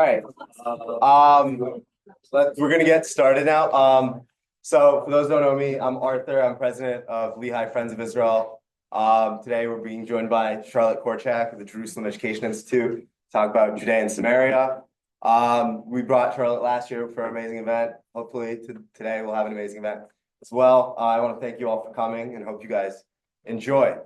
All right. We're gonna get started now. So for those who don't know me, I'm Arthur. I'm president of Lehigh Friends of Israel. Today we're being joined by Charlotte Korchak of the Jerusalem Education Institute to talk about Judea and Samaria. We brought Charlotte last year for an amazing event. Hopefully today we'll have an amazing event as well. I want to thank you all for coming and hope you guys enjoy.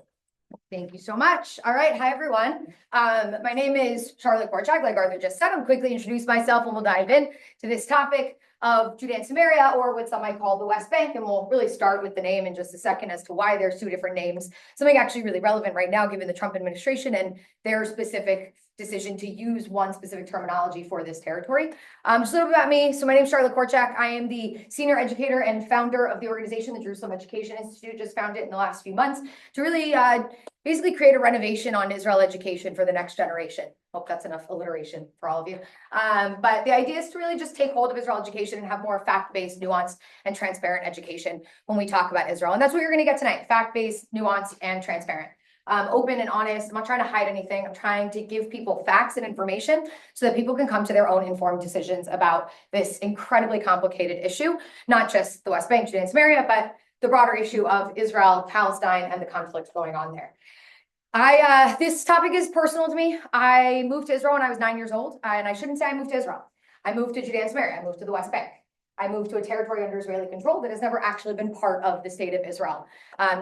Thank you so much. All right. Hi, everyone. My name is Charlotte Korchak. Like Arthur just said, I'll quickly introduce myself and we'll dive in to this topic of Judea and Samaria, or what some might call the West Bank. And we'll really start with the name in just a second as to why there's two different names. Something actually really relevant right now, given the Trump administration and their specific decision to use one specific terminology for this territory. Just a little bit about me. So my name is Charlotte Korchak. I am the senior educator and founder of the organization, the Jerusalem Education Institute. Just founded it in the last few months to really basically create a renovation on Israel education for the next generation. Hope that's enough alliteration for all of you. But the idea is to really just take hold of Israel education and have more fact-based, nuanced, and transparent education when we talk about Israel. And that's what you're going to get tonight: fact-based, nuanced, and transparent. Open and honest. I'm not trying to hide anything. I'm trying to give people facts and information so that people can come to their own informed decisions about this incredibly complicated issue, not just the West Bank, Judea and Samaria, but the broader issue of Israel, Palestine, and the conflict going on there. This topic is personal to me. I moved to Israel when I was 9 years old, and I shouldn't say I moved to Israel. I moved to Judea and Samaria. I moved to the West Bank. I moved to a territory under Israeli control that has never actually been part of the state of Israel,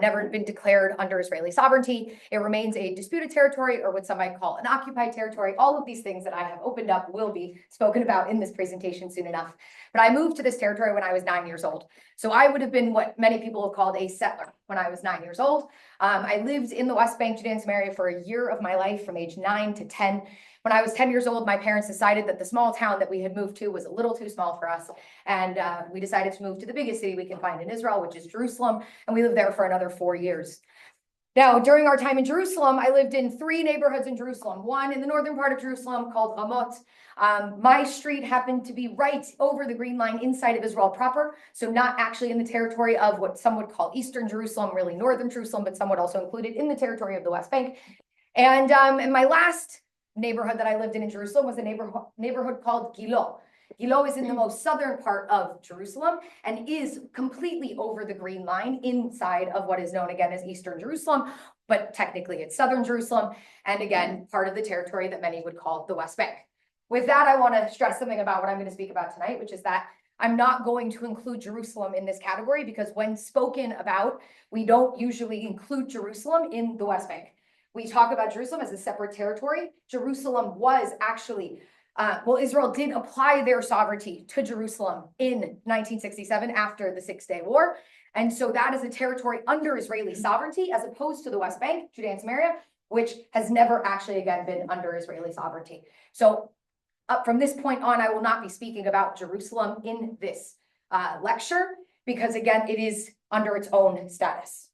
never been declared under Israeli sovereignty. It remains a disputed territory, or what some might call an occupied territory. All of these things that I have opened up will be spoken about in this presentation soon enough. But I moved to this territory when I was 9 years old. So I would have been what many people have called a settler when I was 9 years old. I lived in the West Bank, Judea and Samaria for a year of my life, from age 9 to 10. When I was 10 years old, my parents decided that the small town that we had moved to was a little too small for us. And we decided to move to the biggest city we can find in Israel, which is Jerusalem. And we lived there for another 4 years. Now, during our time in Jerusalem, I lived in 3 neighborhoods in Jerusalem. One in the northern part of Jerusalem called Ramot. My street happened to be right over the Green Line inside of Israel proper. So not actually in the territory of what some would call Eastern Jerusalem, really northern Jerusalem, but some would also include it in the territory of the West Bank. And my last neighborhood that I lived in Jerusalem was a neighborhood called Gilo. Gilo is in the most southern part of Jerusalem and is completely over the Green Line inside of what is known again as Eastern Jerusalem, but technically it's Southern Jerusalem, and again, part of the territory that many would call the West Bank. With that, I want to stress something about what I'm going to speak about tonight, which is that I'm not going to include Jerusalem in this category because when spoken about, we don't usually include Jerusalem in the West Bank. We talk about Jerusalem as a separate territory. Jerusalem was actually, Israel did apply their sovereignty to Jerusalem in 1967 after the Six-Day War. And so that is a territory under Israeli sovereignty, as opposed to the West Bank, Judea and Samaria, which has never actually, again, been under Israeli sovereignty. So up from this point on, I will not be speaking about Jerusalem in this lecture, because again, it is under its own status.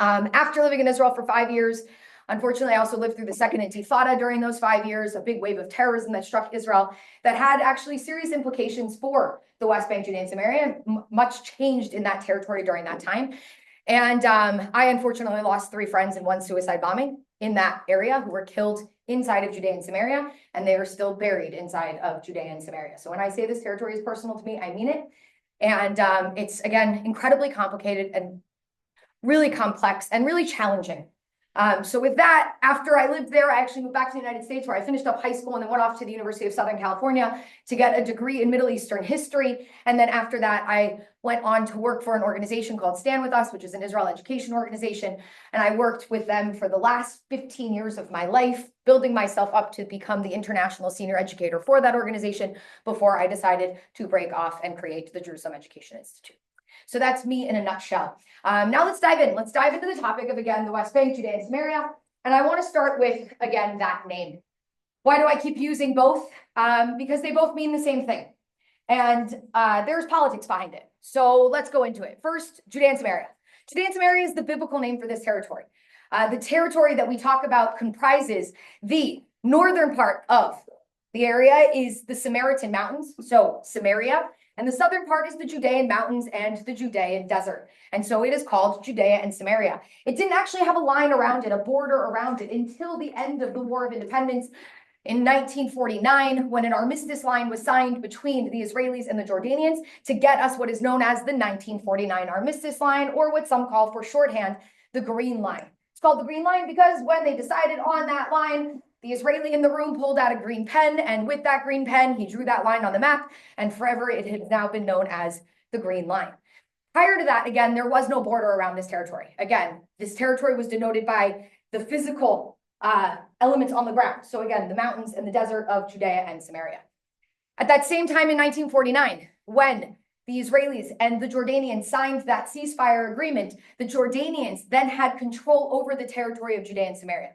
After living in Israel for 5 years, unfortunately, I also lived through the second Intifada during those 5 years, a big wave of terrorism that struck Israel that had actually serious implications for the West Bank, Judea and Samaria. Much changed in that territory during that time. And I unfortunately lost 3 friends in one suicide bombing in that area who were killed inside of Judea and Samaria, and they are still buried inside of Judea and Samaria. So when I say this territory is personal to me, I mean it. And it's, again, incredibly complicated and really complex and really challenging. So with that, after I lived there, I actually moved back to the United States, where I finished up high school and then went off to the University of Southern California to get a degree in Middle Eastern history. And then after that, I went on to work for an organization called Stand With Us, which is an Israel education organization. And I worked with them for the last 15 years of my life, building myself up to become the international senior educator for that organization before I decided to break off and create the Jerusalem Education Institute. So that's me in a nutshell. Now let's dive in. Let's dive into the topic of, again, the West Bank, Judea and Samaria. And I want to start with, again, that name. Why do I keep using both? Because they both mean the same thing. And there's politics behind it. So let's go into it. First, Judea and Samaria. Judea and Samaria is the biblical name for this territory. The territory that we talk about comprises the northern part of the area is the Samaritan Mountains, so Samaria. And the southern part is the Judean mountains and the Judean desert. And so it is called Judea and Samaria. It didn't actually have a line around it, a border around it, until the end of the War of Independence. in 1949, when an armistice line was signed between the Israelis and the Jordanians to get us what is known as the 1949 armistice line, or what some call for shorthand, the Green Line. It's called the Green Line because when they decided on that line, the Israeli in the room pulled out a green pen, and with that green pen, he drew that line on the map, and forever it has now been known as the Green Line. Prior to that, again, there was no border around this territory. Again, this territory was denoted by the physical elements on the ground. So again, the mountains and the desert of Judea and Samaria. At that same time in 1949, when the Israelis and the Jordanians signed that ceasefire agreement, the Jordanians then had control over the territory of Judea and Samaria.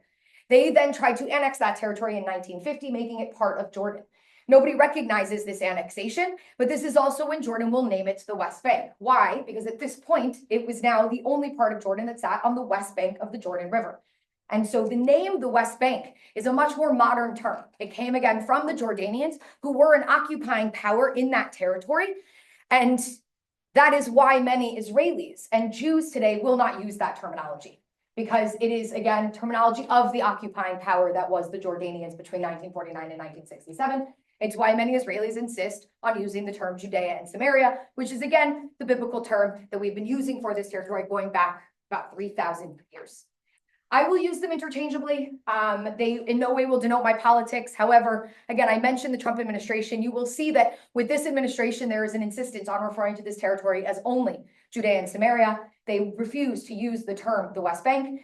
They then tried to annex that territory in 1950, making it part of Jordan. Nobody recognizes this annexation, but this is also when Jordan will name it the West Bank. Why? Because at this point, it was now the only part of Jordan that sat on the west bank of the Jordan River. And so the name the West Bank is a much more modern term. It came again from the Jordanians, who were an occupying power in that territory. And that is why many Israelis and Jews today will not use that terminology, because it is, again, terminology of the occupying power that was the Jordanians between 1949 and 1967. It's why many Israelis insist on using the term Judea and Samaria, which is, again, the biblical term that we've been using for this territory going back about 3,000 years. I will use them interchangeably. They in no way will denote my politics. However, again, I mentioned the Trump administration. You will see that with this administration, there is an insistence on referring to this territory as only Judea and Samaria. They refuse to use the term the West Bank.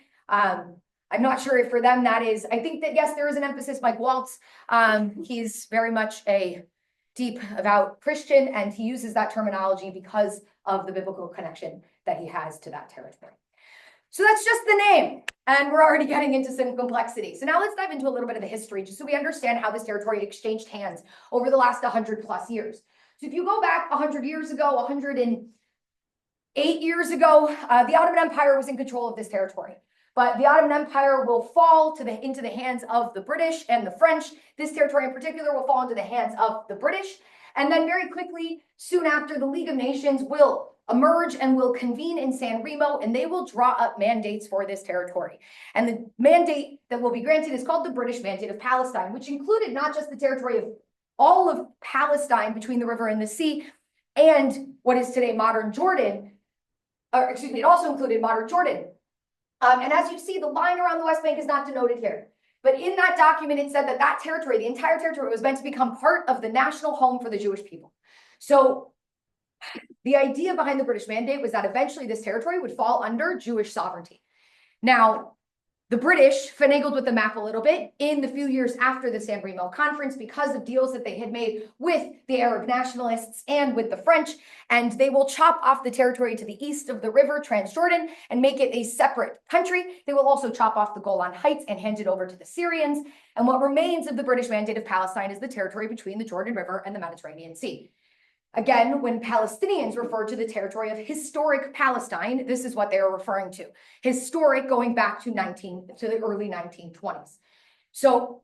I'm not sure if for them that is, I think that, yes, there is an emphasis. Mike Waltz, he's very much a deep, avowed Christian, and he uses that terminology because of the biblical connection that he has to that territory. So that's just the name, and we're already getting into some complexity. So now let's dive into a little bit of the history, just so we understand how this territory exchanged hands over the last 100 plus years. So if you go back 100 years ago, 108 years ago, the Ottoman Empire was in control of this territory. But the Ottoman Empire will fall into the hands of the British and the French. This territory in particular will fall into the hands of the British. And then very quickly, soon after, the League of Nations will emerge and will convene in San Remo, and they will draw up mandates for this territory. And the mandate that will be granted is called the British Mandate of Palestine, which included not just the territory of all of Palestine between the river and the sea and what is today modern Jordan, or excuse me, it also included modern Jordan. And as you see, the line around the West Bank is not denoted here. But in that document, it said that that territory, the entire territory, was meant to become part of the national home for the Jewish people. So the idea behind the British Mandate was that eventually this territory would fall under Jewish sovereignty. Now, the British finagled with the map a little bit in the few years after the San Remo Conference because of deals that they had made with the Arab nationalists and with the French, and they will chop off the territory to the east of the river, Transjordan, and make it a separate country. They will also chop off the Golan Heights and hand it over to the Syrians, and what remains of the British Mandate of Palestine is the territory between the Jordan River and the Mediterranean Sea. Again, when Palestinians refer to the territory of historic Palestine, this is what they are referring to. Historic going back to the early 1920s. So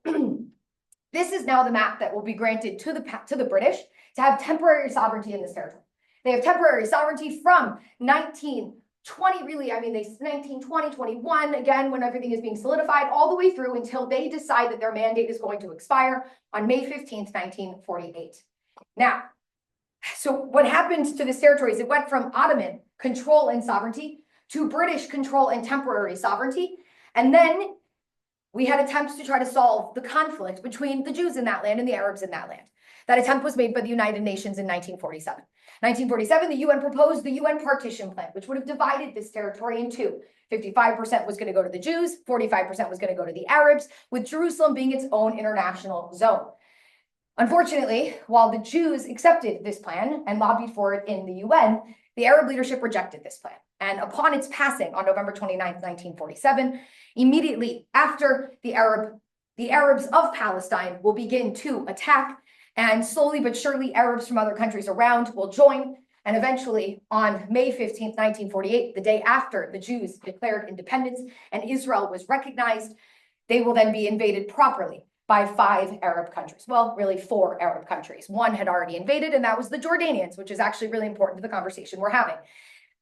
this is now the map that will be granted to the British to have temporary sovereignty in this territory. They have temporary sovereignty from 1920, really, I mean, 1920, 21, again, when everything is being solidified, all the way through until they decide that their mandate is going to expire on May 15th, 1948. Now, so what happened to this territory is it went from Ottoman control and sovereignty to British control and temporary sovereignty. And then we had attempts to try to solve the conflict between the Jews in that land and the Arabs in that land. That attempt was made by the United Nations in 1947. 1947, the UN proposed the UN partition plan, which would have divided this territory in two. 55% was going to go to the Jews, 45% was going to go to the Arabs, with Jerusalem being its own international zone. Unfortunately, while the Jews accepted this plan and lobbied for it in the UN, the Arab leadership rejected this plan. And upon its passing on November 29, 1947, immediately after the Arabs of Palestine will begin to attack, and slowly but surely Arabs from other countries around will join. And eventually on May 15, 1948, the day after the Jews declared independence and Israel was recognized, they will then be invaded properly by 5 Arab countries. Well, really 4 Arab countries. One had already invaded, and that was the Jordanians, which is actually really important to the conversation we're having.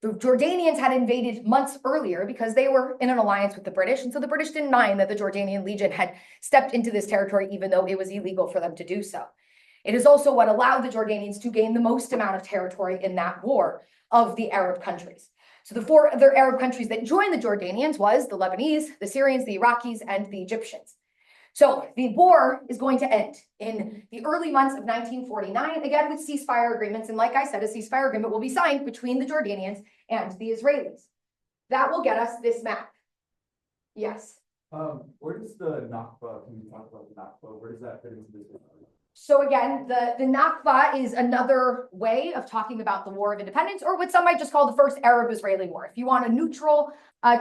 The Jordanians had invaded months earlier because they were in an alliance with the British. And so the British didn't mind that the Jordanian Legion had stepped into this territory, even though it was illegal for them to do so. It is also what allowed the Jordanians to gain the most amount of territory in that war of the Arab countries. So the 4 other Arab countries that joined the Jordanians was the Lebanese, the Syrians, the Iraqis, and the Egyptians. So the war is going to end in the early months of 1949, again with ceasefire agreements. And like I said, a ceasefire agreement will be signed between the Jordanians and the Israelis. That will get us this map. Yes. Where does the Nakba, can you talk about the Nakba, where does that fit into this? So again, the Nakba is another way of talking about the War of Independence, or what some might just call the First Arab-Israeli War. If you want a neutral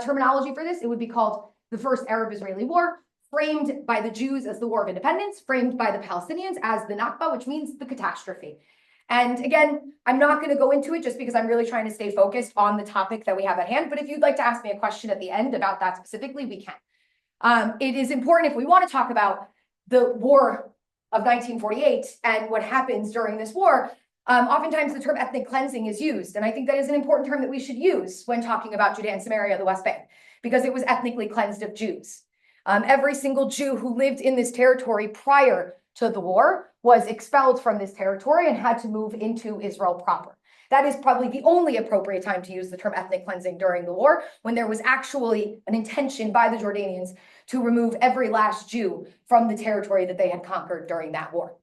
terminology for this, it would be called the First Arab-Israeli War, framed by the Jews as the War of Independence, framed by the Palestinians as the Nakba, which means the catastrophe. And again, I'm not going to go into it just because I'm really trying to stay focused on the topic that we have at hand. But if you'd like to ask me a question at the end about that specifically, we can. It is important if we want to talk about the War of 1948 and what happens during this war. Oftentimes the term ethnic cleansing is used. And I think that is an important term that we should use when talking about Judea and Samaria, the West Bank, because it was ethnically cleansed of Jews. Every single Jew who lived in this territory prior to the war was expelled from this territory and had to move into Israel proper. That is probably the only appropriate time to use the term ethnic cleansing during the war, when there was actually an intention by the Jordanians to remove every last Jew from the territory that they had conquered during that war.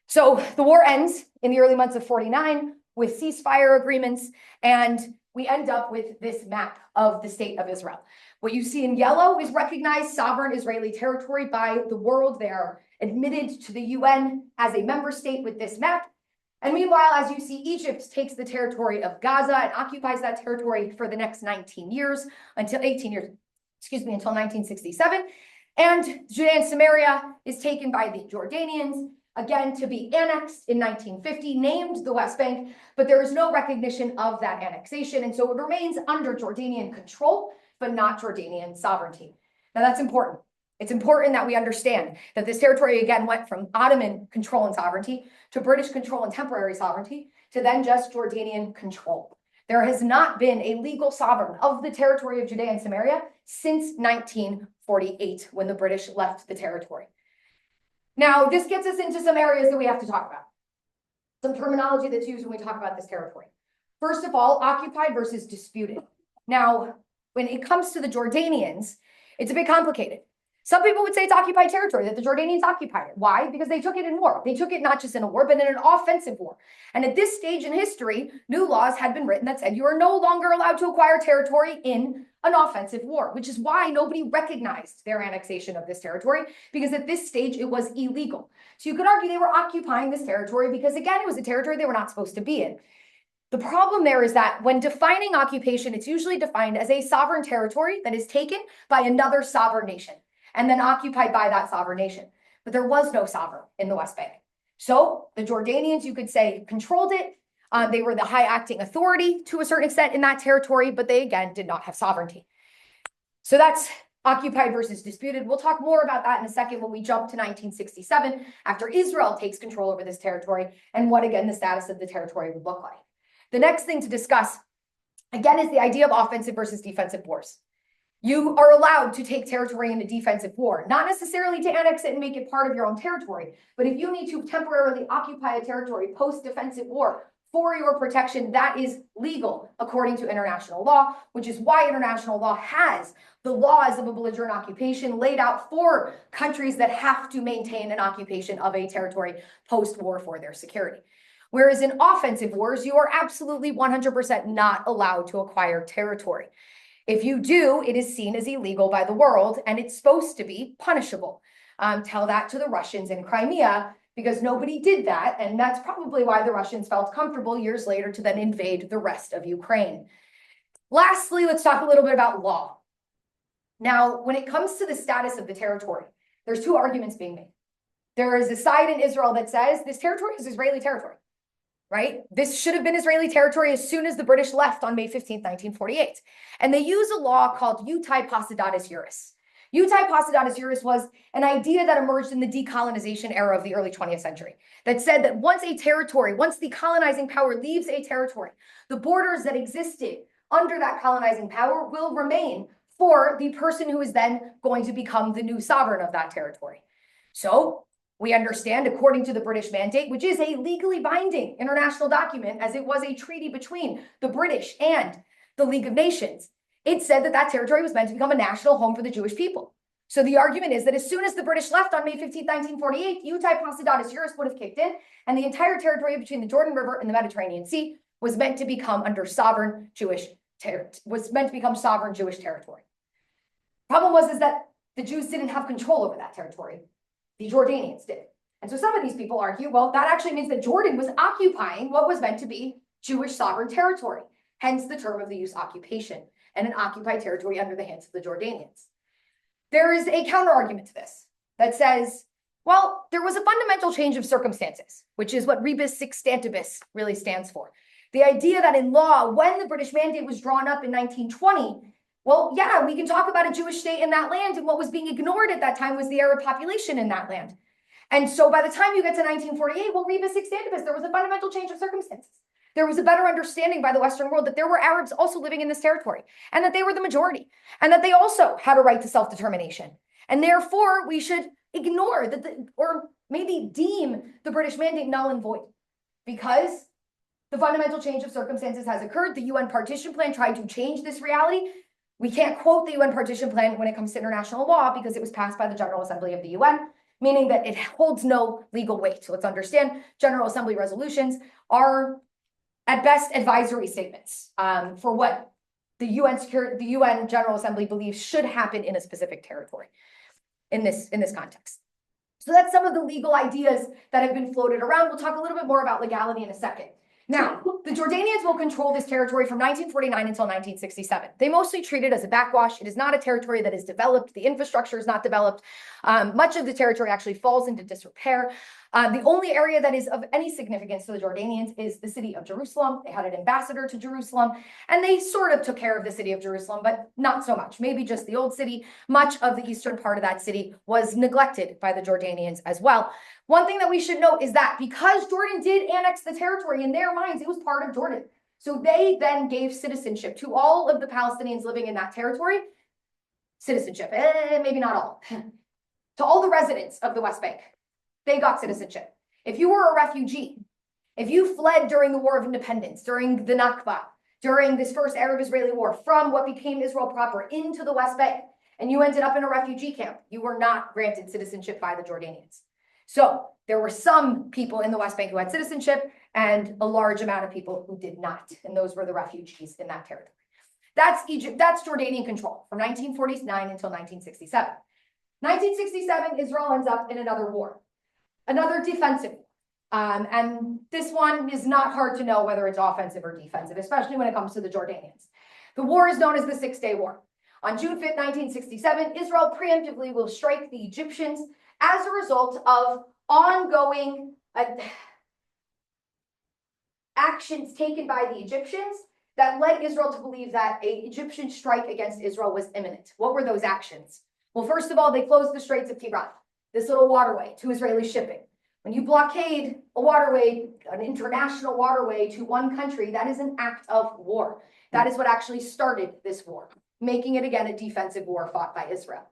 So the war ends in the early months of 49 with ceasefire agreements, and we end up with this map of the state of Israel. What you see in yellow is recognized sovereign Israeli territory by the world. They are admitted to the UN as a member state with this map. And meanwhile, as you see, Egypt takes the territory of Gaza and occupies that territory for the next 18 years, until 1967. And Judea and Samaria is taken by the Jordanians, again, to be annexed in 1950, named the West Bank, but there is no recognition of that annexation. And so it remains under Jordanian control, but not Jordanian sovereignty. Now that's important. It's important that we understand that this territory, again, went from Ottoman control and sovereignty to British control and temporary sovereignty to then just Jordanian control. There has not been a legal sovereign of the territory of Judea and Samaria since 1948, when the British left the territory. Now, this gets us into some areas that we have to talk about. Some terminology that's used when we talk about this territory. First of all, occupied versus disputed. Now, when it comes to the Jordanians, it's a bit complicated. Some people would say it's occupied territory, that the Jordanians occupied it. Why? Because they took it in war. They took it not just in a war, but in an offensive war. And at this stage in history, new laws had been written that said you are no longer allowed to acquire territory in an offensive war, which is why nobody recognized their annexation of this territory, because at this stage it was illegal. So you could argue they were occupying this territory because, again, it was a territory they were not supposed to be in. The problem there is that when defining occupation, it's usually defined as a sovereign territory that is taken by another sovereign nation and then occupied by that sovereign nation. But there was no sovereign in the West Bank. So the Jordanians, you could say, controlled it. They were the high acting authority to a certain extent in that territory, but they, again, did not have sovereignty. So that's occupied versus disputed. We'll talk more about that in a second when we jump to 1967, after Israel takes control over this territory, and what, again, the status of the territory would look like. The next thing to discuss, again, is the idea of offensive versus defensive wars. You are allowed to take territory in a defensive war, not necessarily to annex it and make it part of your own territory, but if you need to temporarily occupy a territory post-defensive war for your protection, that is legal according to international law, which is why international law has the laws of a belligerent occupation laid out for countries that have to maintain an occupation of a territory post-war for their security. Whereas in offensive wars, you are absolutely 100% not allowed to acquire territory. If you do, it is seen as illegal by the world, and it's supposed to be punishable. Tell that to the Russians in Crimea, because nobody did that, and that's probably why the Russians felt comfortable years later to then invade the rest of Ukraine. Lastly, let's talk a little bit about law. Now, when it comes to the status of the territory, there's two arguments being made. There is a side in Israel that says this territory is Israeli territory. Right? This should have been Israeli territory as soon as the British left on May 15th, 1948. And they use a law called Iutai Possidetis Juris. Iutai Possidetis Juris was an idea that emerged in the decolonization era of the early 20th century that said that once the colonizing power leaves a territory, the borders that existed under that colonizing power will remain for the person who is then going to become the new sovereign of that territory. So we understand, according to the British Mandate, which is a legally binding international document, as it was a treaty between the British and the League of Nations, it said that that territory was meant to become a national home for the Jewish people. So the argument is that as soon as the British left on May 15, 1948, Iutai Possidetis Juris would have kicked in, and the entire territory between the Jordan River and the Mediterranean Sea was meant to become sovereign Jewish territory. Problem was that the Jews didn't have control over that territory. The Jordanians did. And so some of these people argue, well, that actually means that Jordan was occupying what was meant to be Jewish sovereign territory, hence the term of the use occupation, and an occupied territory under the hands of the Jordanians. There is a counter argument to this that says, well, there was a fundamental change of circumstances, which is what rebus sic stantibus really stands for. The idea that in law, when the British Mandate was drawn up in 1920, well, yeah, we can talk about a Jewish state in that land, and what was being ignored at that time was the Arab population in that land. And so by the time you get to 1948, well, rebus sic stantibus, there was a fundamental change of circumstances. There was a better understanding by the Western world that there were Arabs also living in this territory, and that they were the majority, and that they also had a right to self-determination. And therefore, we should ignore that, or maybe deem the British Mandate null and void, because the fundamental change of circumstances has occurred. The UN partition plan tried to change this reality. We can't quote the UN partition plan when it comes to international law because it was passed by the General Assembly of the UN, meaning that it holds no legal weight. So let's understand, General Assembly resolutions are at best advisory statements for what the UN General Assembly believes should happen in a specific territory in this context. So that's some of the legal ideas that have been floated around. We'll talk a little bit more about legality in a second. Now, the Jordanians will control this territory from 1949 until 1967. They mostly treat it as a backwash. It is not a territory that is developed. The infrastructure is not developed. Much of the territory actually falls into disrepair. The only area that is of any significance to the Jordanians is the city of Jerusalem. They had an ambassador to Jerusalem, and they sort of took care of the city of Jerusalem, but not so much. Maybe just the old city. Much of the eastern part of that city was neglected by the Jordanians as well. One thing that we should note is that because Jordan did annex the territory, in their minds, it was part of Jordan. So they then gave citizenship to all of the Palestinians living in that territory. Citizenship, maybe not all. To all the residents of the West Bank, they got citizenship. If you were a refugee, if you fled during the War of Independence, during the Nakba, during this first Arab-Israeli war, from what became Israel proper into the West Bank, and you ended up in a refugee camp, you were not granted citizenship by the Jordanians. So there were some people in the West Bank who had citizenship and a large amount of people who did not. And those were the refugees in that territory. That's Egypt, that's Jordanian control from 1949 until 1967. 1967, Israel ends up in another war, another defensive war. And this one is not hard to know whether it's offensive or defensive, especially when it comes to the Jordanians. The war is known as the Six-Day War. On June 5th, 1967, Israel preemptively will strike the Egyptians as a result of ongoing actions taken by the Egyptians that led Israel to believe that an Egyptian strike against Israel was imminent. What were those actions? Well, first of all, they closed the Straits of Tiran, this little waterway to Israeli shipping. When you blockade a waterway, an international waterway to one country, that is an act of war. That is what actually started this war, making it again a defensive war fought by Israel.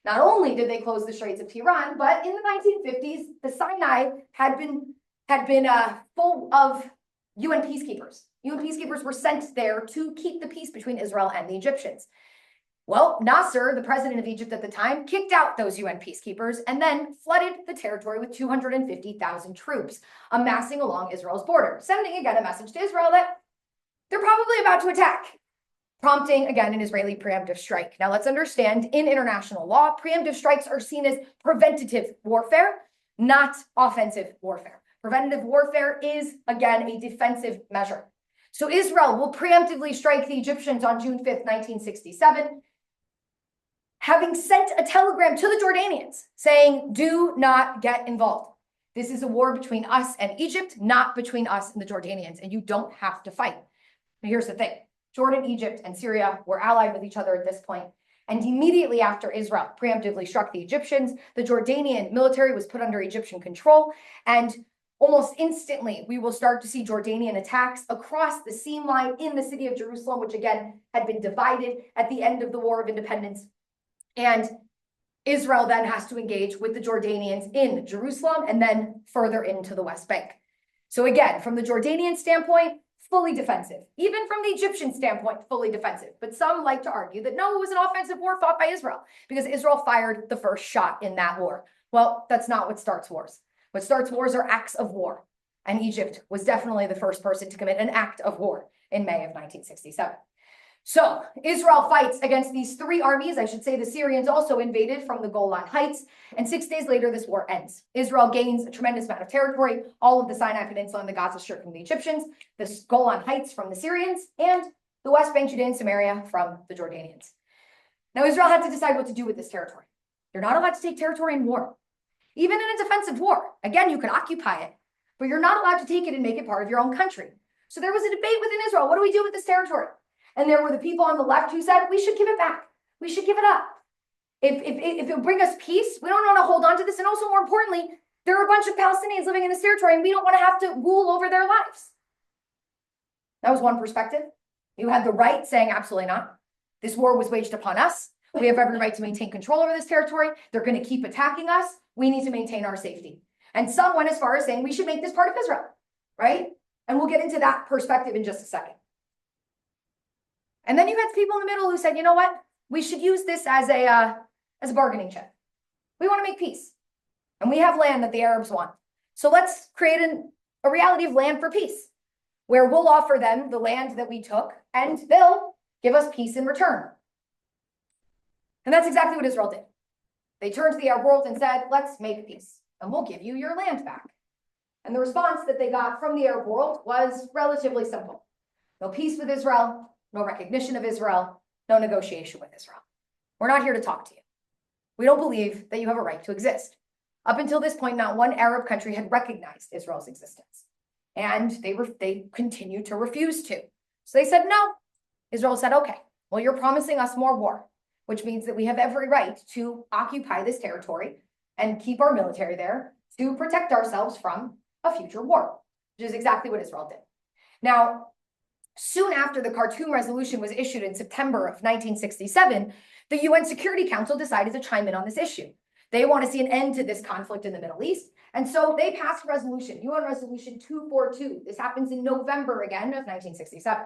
Not only did they close the Straits of Tiran, but in the 1950s, the Sinai had been full of UN peacekeepers. UN peacekeepers were sent there to keep the peace between Israel and the Egyptians. Well, Nasser, the president of Egypt at the time, kicked out those UN peacekeepers and then flooded the territory with 250,000 troops, amassing along Israel's border, sending again a message to Israel that they're probably about to attack, prompting again an Israeli preemptive strike. Now let's understand, in international law, preemptive strikes are seen as preventative warfare, not offensive warfare. Preventative warfare is, again, a defensive measure. So Israel will preemptively strike the Egyptians on June 5th, 1967, having sent a telegram to the Jordanians saying, do not get involved. This is a war between us and Egypt, not between us and the Jordanians, and you don't have to fight. But here's the thing. Jordan, Egypt, and Syria were allied with each other at this point. And immediately after Israel preemptively struck the Egyptians, the Jordanian military was put under Egyptian control. And almost instantly, we will start to see Jordanian attacks across the seam line in the city of Jerusalem, which again had been divided at the end of the War of Independence. And Israel then has to engage with the Jordanians in Jerusalem and then further into the West Bank. So again, from the Jordanian standpoint, fully defensive. Even from the Egyptian standpoint, fully defensive. But some like to argue that no, it was an offensive war fought by Israel because Israel fired the first shot in that war. Well, that's not what starts wars. What starts wars are acts of war. And Egypt was definitely the first person to commit an act of war in May of 1967. So Israel fights against these three armies. I should say the Syrians also invaded from the Golan Heights. And 6 days later, this war ends. Israel gains a tremendous amount of territory, all of the Sinai Peninsula and the Gaza Strip from the Egyptians, the Golan Heights from the Syrians, and the West Bank, Judea, and Samaria from the Jordanians. Now, Israel had to decide what to do with this territory. You're not allowed to take territory in war. Even in a defensive war, again, you can occupy it, but you're not allowed to take it and make it part of your own country. So there was a debate within Israel. What do we do with this territory? And there were the people on the left who said, we should give it back. We should give it up. If it will bring us peace, we don't want to hold on to this. And also, more importantly, there are a bunch of Palestinians living in this territory, and we don't want to have to rule over their lives. That was one perspective. You had the right saying, absolutely not. This war was waged upon us. We have every right to maintain control over this territory. They're going to keep attacking us. We need to maintain our safety. And some went as far as saying we should make this part of Israel, right? And we'll get into that perspective in just a second. And then you had people in the middle who said, you know what? We should use this as a bargaining chip. We want to make peace. And we have land that the Arabs want. So let's create a reality of land for peace, where we'll offer them the land that we took, and they'll give us peace in return. And that's exactly what Israel did. They turned to the Arab world and said, let's make peace, and we'll give you your land back. And the response that they got from the Arab world was relatively simple. No peace with Israel, no recognition of Israel, no negotiation with Israel. We're not here to talk to you. We don't believe that you have a right to exist. Up until this point, not one Arab country had recognized Israel's existence. And they continued to refuse to. So they said, no. Israel said, okay, well, you're promising us more war, which means that we have every right to occupy this territory and keep our military there to protect ourselves from a future war, which is exactly what Israel did. Now, soon after the Khartoum Resolution was issued in September of 1967, the UN Security Council decided to chime in on this issue. They want to see an end to this conflict in the Middle East. And so they passed a resolution, UN Resolution 242. This happens in November again of 1967.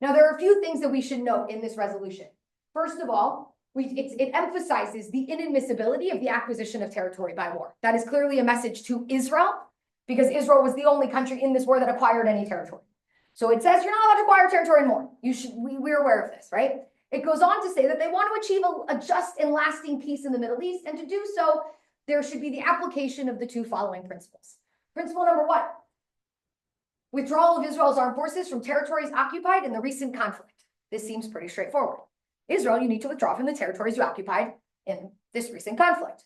Now, there are a few things that we should note in this resolution. First of all, it emphasizes the inadmissibility of the acquisition of territory by war. That is clearly a message to Israel, because Israel was the only country in this war that acquired any territory. So it says you're not allowed to acquire territory anymore. We're aware of this, right? It goes on to say that they want to achieve a just and lasting peace in the Middle East, and to do so, there should be the application of the two following principles. Principle number 1, withdrawal of Israel's armed forces from territories occupied in the recent conflict. This seems pretty straightforward. Israel, you need to withdraw from the territories you occupied in this recent conflict.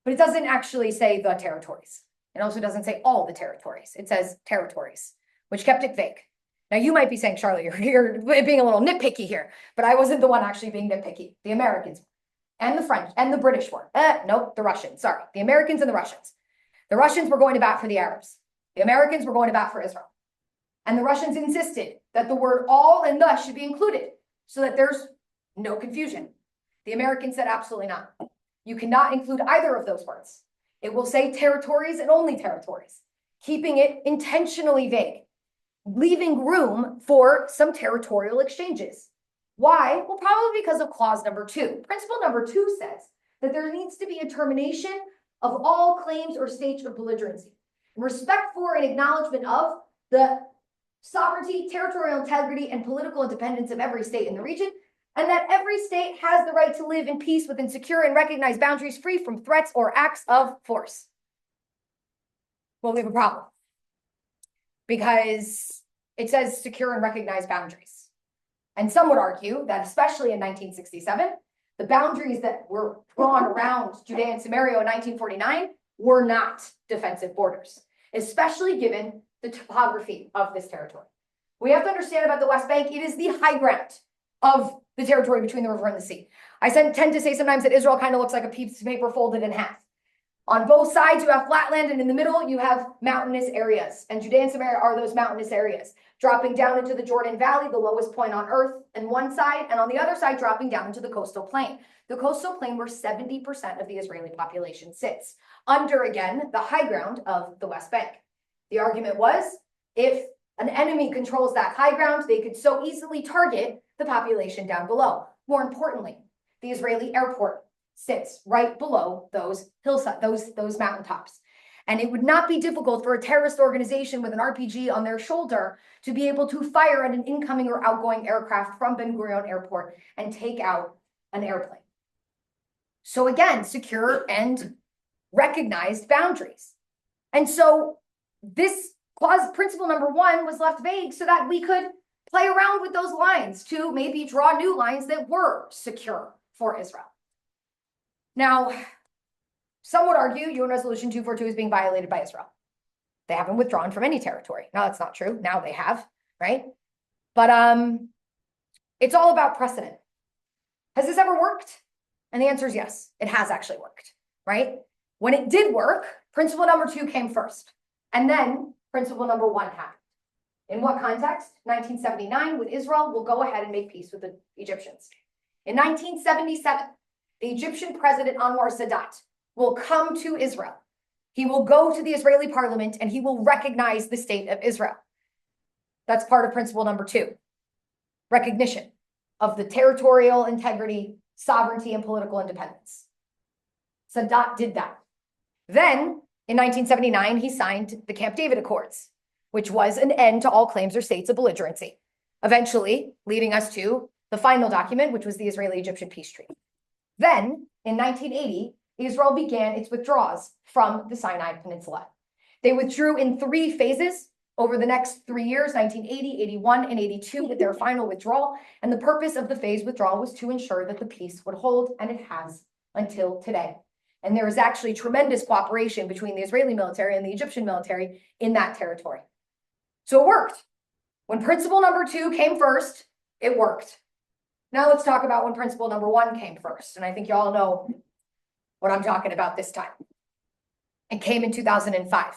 But it doesn't actually say the territories. It also doesn't say all the territories. It says territories, which kept it vague. Now, you might be saying, Charlotte, you're being a little nitpicky here, but I wasn't the one actually being nitpicky. The Americans and the French and the British were. Nope, the Russians, sorry. The Americans and the Russians. The Russians were going to bat for the Arabs. The Americans were going to bat for Israel. And the Russians insisted that the word all and the should be included so that there's no confusion. The Americans said absolutely not. You cannot include either of those words. It will say territories and only territories, keeping it intentionally vague, leaving room for some territorial exchanges. Why? Well, probably because of clause number 2. Principle number 2 says that there needs to be a termination of all claims or states of belligerency, in respect for and acknowledgement of the sovereignty, territorial integrity, and political independence of every state in the region, and that every state has the right to live in peace within secure and recognized boundaries free from threats or acts of force. Well, we have a problem, because it says secure and recognized boundaries. And some would argue that, especially in 1967, the boundaries that were drawn around Judea and Samaria in 1949 were not defensive borders, especially given the topography of this territory. We have to understand about the West Bank, it is the high ground of the territory between the river and the sea. I tend to say sometimes that Israel kind of looks like a piece of paper folded in half. On both sides, you have flatland, and in the middle, you have mountainous areas. And Judea and Samaria are those mountainous areas, dropping down into the Jordan Valley, the lowest point on earth, on one side, and on the other side, dropping down into the coastal plain. The coastal plain where 70% of the Israeli population sits, under, again, the high ground of the West Bank. The argument was, if an enemy controls that high ground, they could so easily target the population down below. More importantly, the Israeli airport sits right below those hillside, those mountaintops. And it would not be difficult for a terrorist organization with an RPG on their shoulder to be able to fire at an incoming or outgoing aircraft from Ben Gurion Airport and take out an airplane. So again, secure and recognized boundaries. And so this clause, principle number 1, was left vague so that we could play around with those lines to maybe draw new lines that were secure for Israel. Now, some would argue UN Resolution 242 is being violated by Israel. They haven't withdrawn from any territory. Now, that's not true. Now they have, right? But it's all about precedent. Has this ever worked? And the answer is yes, it has actually worked, right? When it did work, principle number 2 came first. And then principle number 1 happened. In what context? 1979, when Israel will go ahead and make peace with the Egyptians. In 1977, the Egyptian president Anwar Sadat will come to Israel. He will go to the Israeli parliament and he will recognize the state of Israel. That's part of principle number 2. Recognition of the territorial integrity, sovereignty, and political independence. Sadat did that. Then, in 1979, he signed the Camp David Accords, which was an end to all claims or states of belligerency, eventually leading us to the final document, which was the Israeli-Egyptian peace treaty. Then, in 1980, Israel began its withdrawals from the Sinai Peninsula. They withdrew in 3 phases over the next 3 years, 1980, 81, and 82, with their final withdrawal. And the purpose of the phase withdrawal was to ensure that the peace would hold, and it has until today. And there is actually tremendous cooperation between the Israeli military and the Egyptian military in that territory. So it worked. When principle number 2 came first, it worked. Now let's talk about when principle number 1 came first. And I think you all know what I'm talking about this time. It came in 2005,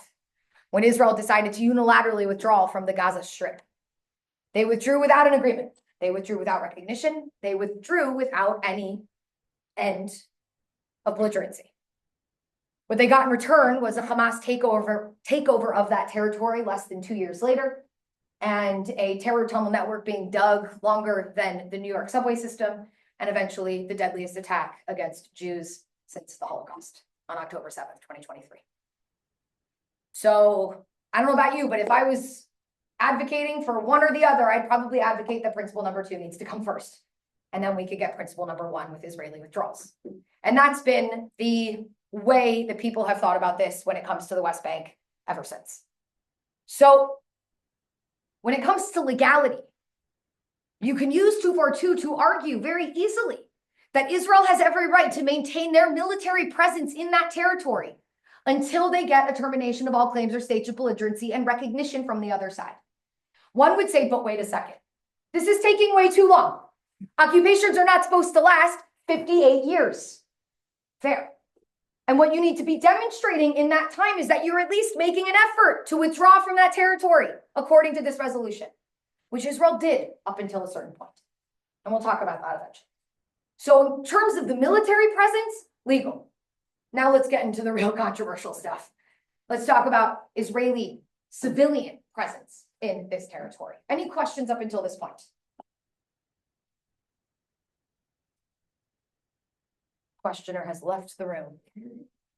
when Israel decided to unilaterally withdraw from the Gaza Strip. They withdrew without an agreement. They withdrew without recognition. They withdrew without any end of belligerency. What they got in return was a Hamas takeover of that territory less than 2 years later, and a terror tunnel network being dug longer than the New York subway system, and eventually the deadliest attack against Jews since the Holocaust on October 7th, 2023. So I don't know about you, but if I was advocating for one or the other, I'd probably advocate that principle number 2 needs to come first. And then we could get principle number 1 with Israeli withdrawals. And that's been the way that people have thought about this when it comes to the West Bank ever since. So when it comes to legality, you can use 242 to argue very easily that Israel has every right to maintain their military presence in that territory until they get a termination of all claims or states of belligerency and recognition from the other side. One would say, but wait a second. This is taking way too long. Occupations are not supposed to last 58 years. Fair. And what you need to be demonstrating in that time is that you're at least making an effort to withdraw from that territory, according to this resolution, which Israel did up until a certain point. And we'll talk about that eventually. So in terms of the military presence, legal. Now let's get into the real controversial stuff. Let's talk about Israeli civilian presence in this territory. Any questions up until this point? Questioner has left the room.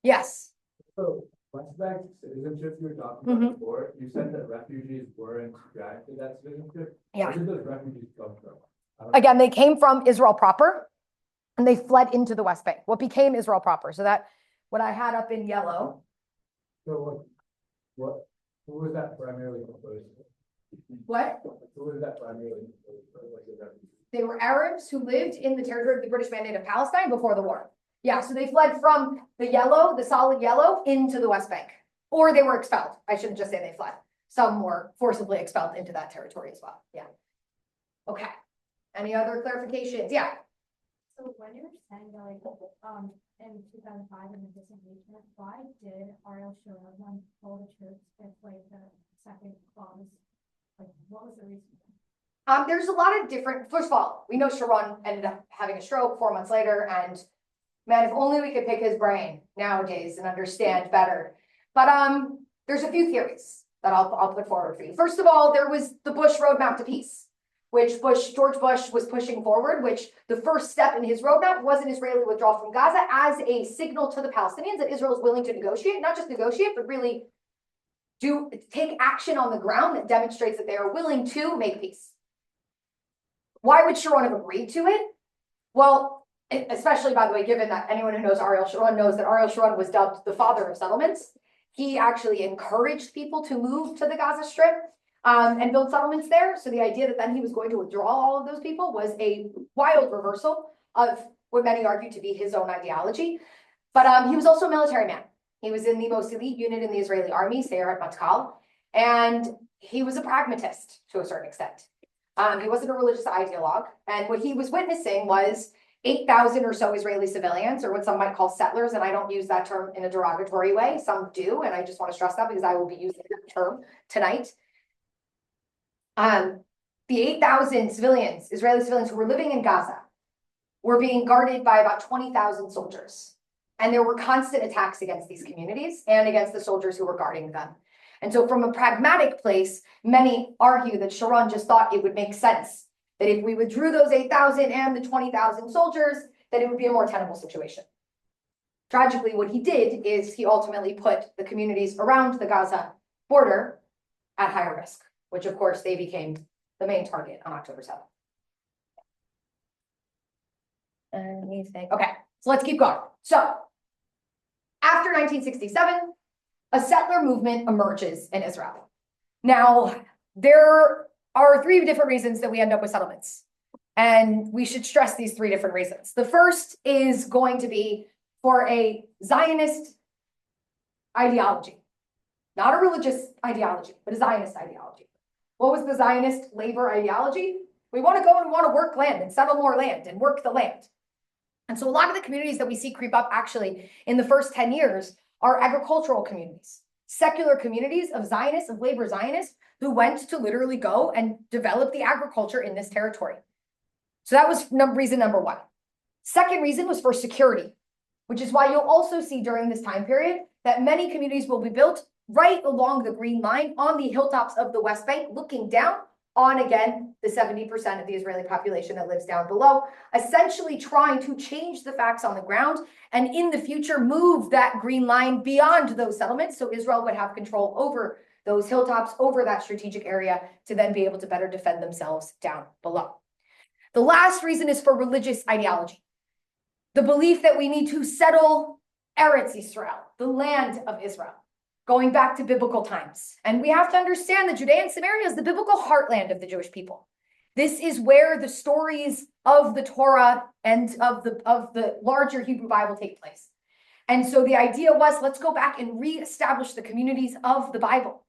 Yes. So, West Bank citizenship you were talking about before, you said that refugees weren't granted that citizenship. Yeah. Where did those refugees come from? Again, they came from Israel proper, and they fled into the West Bank, what became Israel proper. So that, what I had up in yellow. So who was that primarily composed of? What? Who was that primarily composed of, like the refugees? They were Arabs who lived in the territory of the British Mandate of Palestine before the war. Yeah, so they fled from the yellow, the solid yellow, into the West Bank. Or they were expelled. I shouldn't just say they fled. Some were forcibly expelled into that territory as well. Yeah. Okay. Any other clarifications? Yeah. So when you're saying like, in 2005 in the disengagement, why did Ariel Sharon want all the troops if like the second clause, like what was the reason? There's a lot of different, first of all, we know Sharon ended up having a stroke 4 months later, and man, if only we could pick his brain nowadays and understand better. But there's a few theories that I'll put forward for you. First of all, there was the Bush roadmap to peace, which George Bush was pushing forward, which the first step in his roadmap was an Israeli withdrawal from Gaza as a signal to the Palestinians that Israel is willing to negotiate, not just negotiate, but really take action on the ground that demonstrates that they are willing to make peace. Why would Sharon have agreed to it? Well, especially, by the way, given that anyone who knows Ariel Sharon knows that Ariel Sharon was dubbed the father of settlements. He actually encouraged people to move to the Gaza Strip and build settlements there. So the idea that then he was going to withdraw all of those people was a wild reversal of what many argue to be his own ideology. But he was also a military man. He was in the most elite unit in the Israeli army, Sayeret Matkal, and he was a pragmatist to a certain extent. He wasn't a religious ideologue, and what he was witnessing was 8,000 or so Israeli civilians, or what some might call settlers, and I don't use that term in a derogatory way. Some do, and I just want to stress that because I will be using that term tonight. The 8,000 civilians, Israeli civilians who were living in Gaza, were being guarded by about 20,000 soldiers. And there were constant attacks against these communities and against the soldiers who were guarding them. And so from a pragmatic place, many argue that Sharon just thought it would make sense that if we withdrew those 8,000 and the 20,000 soldiers, that it would be a more tenable situation. Tragically, what he did is he ultimately put the communities around the Gaza border at higher risk, which of course they became the main target on October 7th. Anything? Okay, so let's keep going. So after 1967, a settler movement emerges in Israel. Now, there are three different reasons that we end up with settlements. And we should stress these three different reasons. The first is going to be for a Zionist ideology, not a religious ideology, but a Zionist ideology. What was the Zionist labor ideology? We want to go and we want to work land and settle more land and work the land. And so a lot of the communities that we see creep up actually in the first 10 years are agricultural communities, secular communities of Zionists, of labor Zionists, who went to literally go and develop the agriculture in this territory. So that was reason number one. Second reason was for security, which is why you'll also see during this time period that many communities will be built right along the Green Line on the hilltops of the West Bank, looking down on, again, the 70% of the Israeli population that lives down below, essentially trying to change the facts on the ground and in the future move that Green Line beyond those settlements so Israel would have control over those hilltops, over that strategic area to then be able to better defend themselves down below. The last reason is for religious ideology. The belief that we need to settle Eretz Yisrael, the land of Israel, going back to biblical times. And we have to understand that Judea and Samaria is the biblical heartland of the Jewish people. This is where the stories of the Torah and of the larger Hebrew Bible take place. And so the idea was, let's go back and reestablish the communities of the Bible.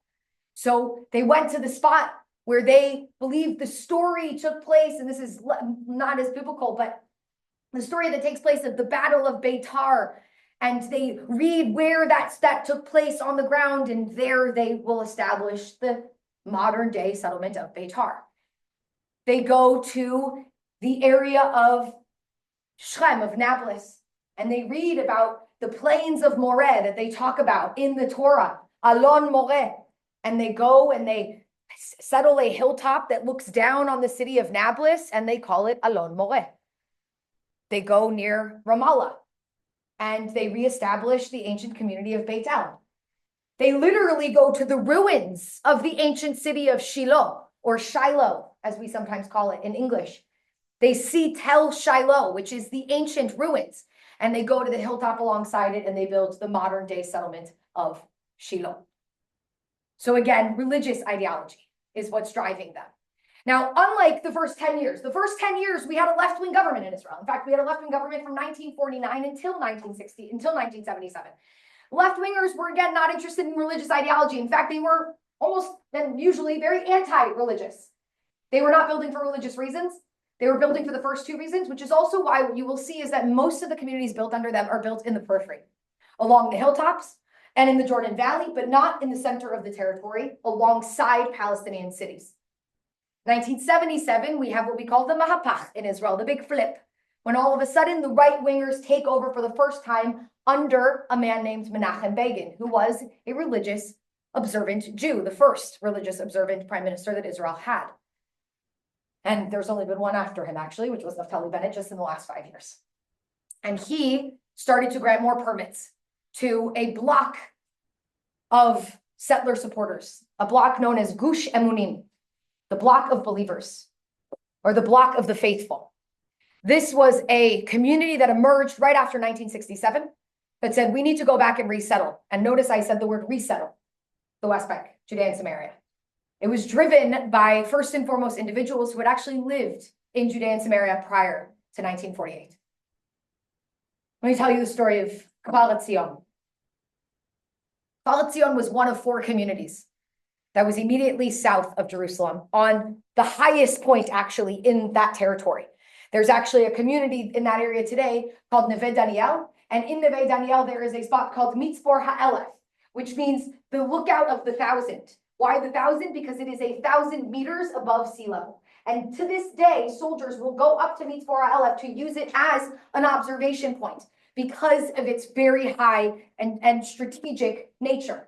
So they went to the spot where they believed the story took place, and this is not as biblical, but the story that takes place of the Battle of Beitar, and they read where that took place on the ground, and there they will establish the modern day settlement of Beitar. They go to the area of Shechem, of Nablus, and they read about the plains of Moreh that they talk about in the Torah, Alon Moreh, and they go and they settle a hilltop that looks down on the city of Nablus, and they call it Alon Moreh. They go near Ramallah, and they reestablish the ancient community of Beit El. They literally go to the ruins of the ancient city of Shiloh, or Shiloh, as we sometimes call it in English. They see Tel Shiloh, which is the ancient ruins, and they go to the hilltop alongside it, and they build the modern day settlement of Shiloh. So again, religious ideology is what's driving them. Now, unlike the first 10 years, we had a left-wing government in Israel. In fact, we had a left-wing government from 1949 until 1977. Left-wingers were, again, not interested in religious ideology. In fact, they were almost and usually very anti-religious. They were not building for religious reasons. They were building for the first two reasons, which is also why what you will see is that most of the communities built under them are built in the periphery, along the hilltops and in the Jordan Valley, but not in the center of the territory, alongside Palestinian cities. 1977, we have what we call the Mahapach in Israel, the big flip, when all of a sudden the right-wingers take over for the first time under a man named Menachem Begin, who was a religious observant Jew, the first religious observant prime minister that Israel had. And there's only been one after him, actually, which was Naftali Bennett just in the last 5 years. And he started to grant more permits to a block of settler supporters, a block known as Gush Emunim, the block of believers, or the block of the faithful. This was a community that emerged right after 1967 that said, we need to go back and resettle. And notice I said the word resettle, the West Bank, Judea and Samaria. It was driven by, first and foremost, individuals who had actually lived in Judea and Samaria prior to 1948. Let me tell you the story of Kfar Etzion. Kfar Etzion was one of 4 communities that was immediately south of Jerusalem, on the highest point actually in that territory. There's actually a community in that area today called Neve Daniel, and in Neve Daniel there is a spot called Mitzvor Ha'elef, which means the lookout of the 1,000. Why the 1,000? Because it is 1,000 meters above sea level. And to this day, soldiers will go up to Mitzvor Ha'elef to use it as an observation point because of its very high and strategic nature.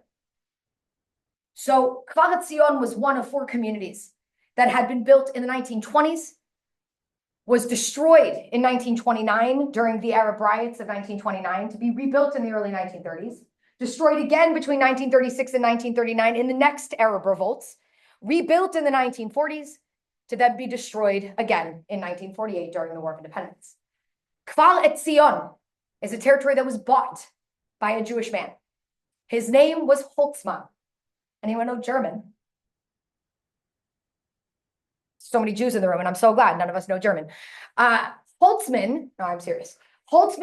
So Kfar Etzion was one of 4 communities that had been built in the 1920s, was destroyed in 1929 during the Arab riots of 1929 to be rebuilt in the early 1930s, destroyed again between 1936 and 1939 in the next Arab revolts, rebuilt in the 1940s to then be destroyed again in 1948 during the War of Independence. Kfar Etzion is a territory that was bought by a Jewish man. His name was Holtzman. Anyone know German? So many Jews in the room, and I'm so glad none of us know German. Holtzman, no, I'm serious. Holtz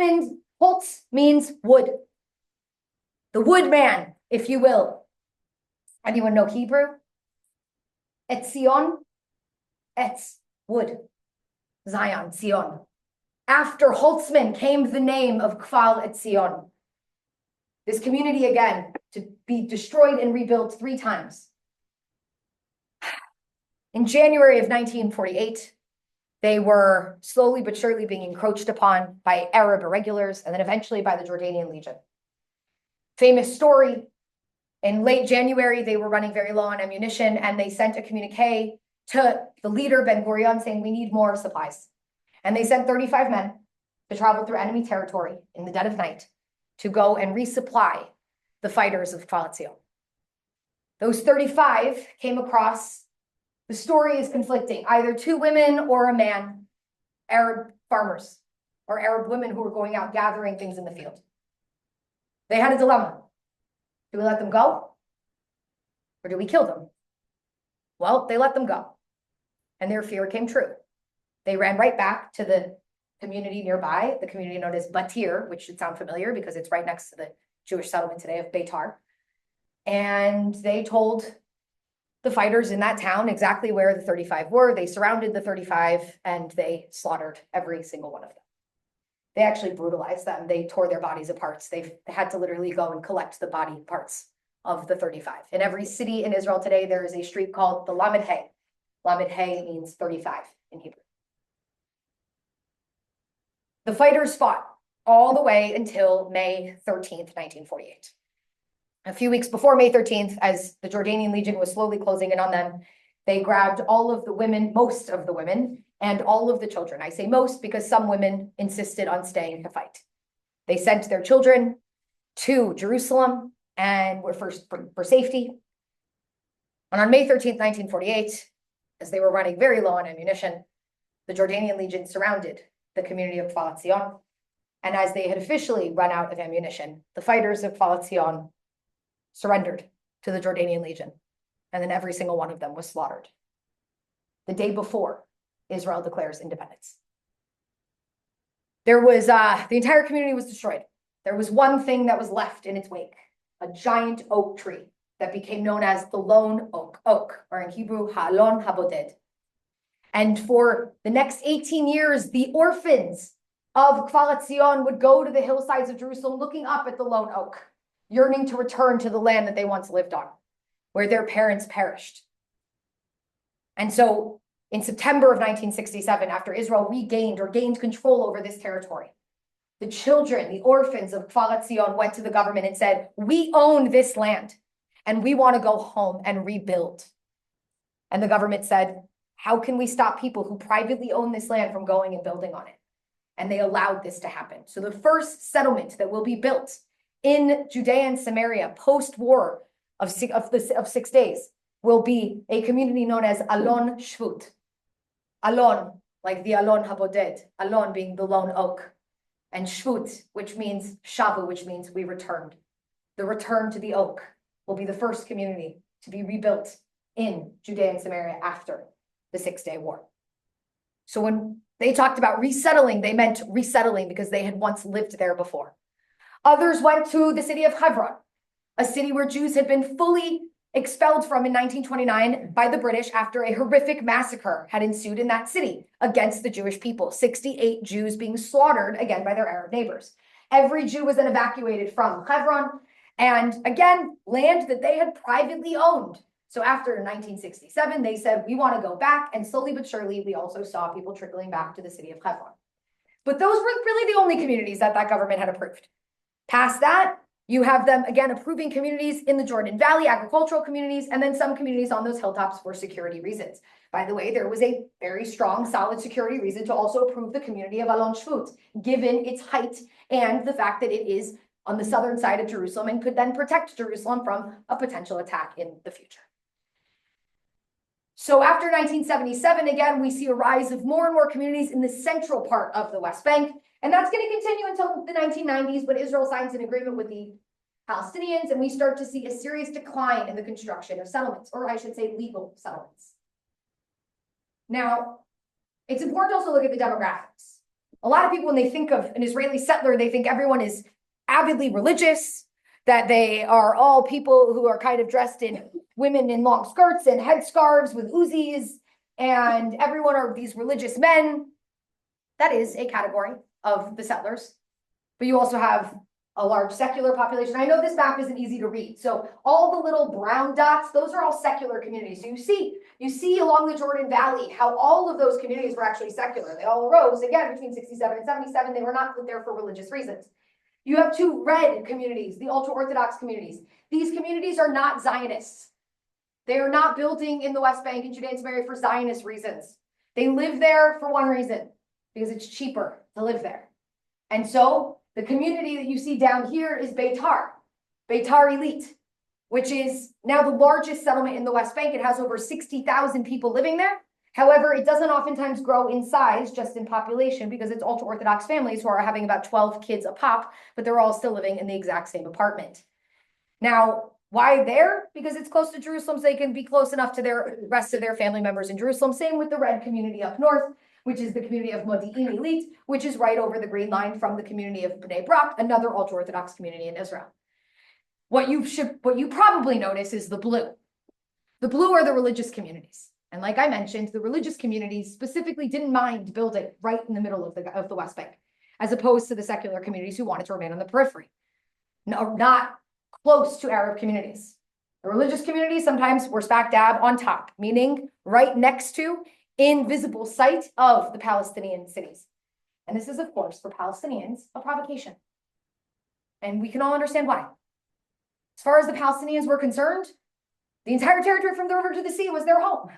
means wood. The woodman, if you will. Anyone know Hebrew? Etzion, Etz, wood. Zion, Zion. After Holtzman came the name of Kfar Etzion. This community, again, to be destroyed and rebuilt 3 times. In January of 1948, they were slowly but surely being encroached upon by Arab irregulars and then eventually by the Jordanian Legion. Famous story, in late January, they were running very low on ammunition and they sent a communique to the leader, Ben Gurion, saying, we need more supplies. And they sent 35 men to travel through enemy territory in the dead of night to go and resupply the fighters of Kfar Etzion. Those 35 came across, the story is conflicting, either 2 women or a man, Arab farmers or Arab women who were going out gathering things in the field. They had a dilemma. Do we let them go? Or do we kill them? Well, they let them go. And their fear came true. They ran right back to the community nearby, the community known as Batir, which should sound familiar because it's right next to the Jewish settlement today of Beitar. And they told the fighters in that town exactly where the 35 were. They surrounded the 35 and they slaughtered every single one of them. They actually brutalized them. They tore their bodies apart. They had to literally go and collect the body parts of the 35. In every city in Israel today, there is a street called the Lamed Hey. Lamed Hey means 35 in Hebrew. The fighters fought all the way until May 13th, 1948. A few weeks before May 13th, as the Jordanian Legion was slowly closing in on them, they grabbed all of the women, most of the women, and all of the children. I say most because some women insisted on staying to fight. They sent their children to Jerusalem and were first for safety. And on May 13th, 1948, as they were running very low on ammunition, the Jordanian Legion surrounded the community of Kfar Etzion. And as they had officially run out of ammunition, the fighters of Kfar Etzion surrendered to the Jordanian Legion. And then every single one of them was slaughtered. The day before Israel declares independence. There was, the entire community was destroyed. There was one thing that was left in its wake, a giant oak tree that became known as the lone oak, or in Hebrew, Ha'alon Haboded. And for the next 18 years, the orphans of Kfar Etzion would go to the hillsides of Jerusalem, looking up at the lone oak, yearning to return to the land that they once lived on, where their parents perished. And so in September of 1967, after Israel gained control over this territory, the children, the orphans of Kfar Etzion went to the government and said, we own this land and we want to go home and rebuild. And the government said, how can we stop people who privately own this land from going and building on it? And they allowed this to happen. So the first settlement that will be built in Judea and Samaria post-war of 6 days will be a community known as Alon Shvut. Alon, like the Alon Haboded, Alon being the lone oak, and Shvut, which means Shavu, which means we returned. The return to the oak will be the first community to be rebuilt in Judea and Samaria after the 6-day war. So when they talked about resettling, they meant resettling because they had once lived there before. Others went to the city of Hebron, a city where Jews had been fully expelled from in 1929 by the British after a horrific massacre had ensued in that city against the Jewish people, 68 Jews being slaughtered again by their Arab neighbors. Every Jew was then evacuated from Hebron, and again, land that they had privately owned. So after 1967, they said, we want to go back, and slowly but surely, we also saw people trickling back to the city of Hebron. But those were really the only communities that government had approved. Past that, you have them, again, approving communities in the Jordan Valley, agricultural communities, and then some communities on those hilltops for security reasons. By the way, there was a very strong, solid security reason to also approve the community of Alon Shvut, given its height and the fact that it is on the southern side of Jerusalem and could then protect Jerusalem from a potential attack in the future. So after 1977, again, we see a rise of more and more communities in the central part of the West Bank. And that's going to continue until the 1990s, when Israel signs an agreement with the Palestinians, and we start to see a serious decline in the construction of settlements, or I should say legal settlements. Now, it's important to also look at the demographics. A lot of people, when they think of an Israeli settler, they think everyone is avidly religious, that they are all people who are kind of dressed in women in long skirts and headscarves with Uzis, and everyone are these religious men. That is a category of the settlers. But you also have a large secular population. I know this map isn't easy to read. So all the little brown dots, those are all secular communities. So you see along the Jordan Valley how all of those communities were actually secular. They all arose, again, between 67 and 77. They were not put there for religious reasons. You have two red communities, the ultra-Orthodox communities. These communities are not Zionists. They are not building in the West Bank and Judea and Samaria for Zionist reasons. They live there for one reason, because it's cheaper to live there. And so the community that you see down here is Beitar Elite, which is now the largest settlement in the West Bank. It has over 60,000 people living there. However, it doesn't oftentimes grow in size, just in population, because it's ultra-Orthodox families who are having about 12 kids a pop, but they're all still living in the exact same apartment. Now, why there? Because it's close to Jerusalem, so they can be close enough to their rest of their family members in Jerusalem. Same with the red community up north, which is the community of Modi'in Elite, which is right over the green line from the community of Bnei Brak, another ultra-Orthodox community in Israel. What you probably notice is the blue. The blue are the religious communities. And like I mentioned, the religious communities specifically didn't mind building right in the middle of the West Bank, as opposed to the secular communities who wanted to remain on the periphery. No, not close to Arab communities. The religious communities sometimes were smack dab on top, meaning right next to, in visible sight of the Palestinian cities. And this is, of course, for Palestinians, a provocation. And we can all understand why. As far as the Palestinians were concerned, the entire territory from the river to the sea was their home.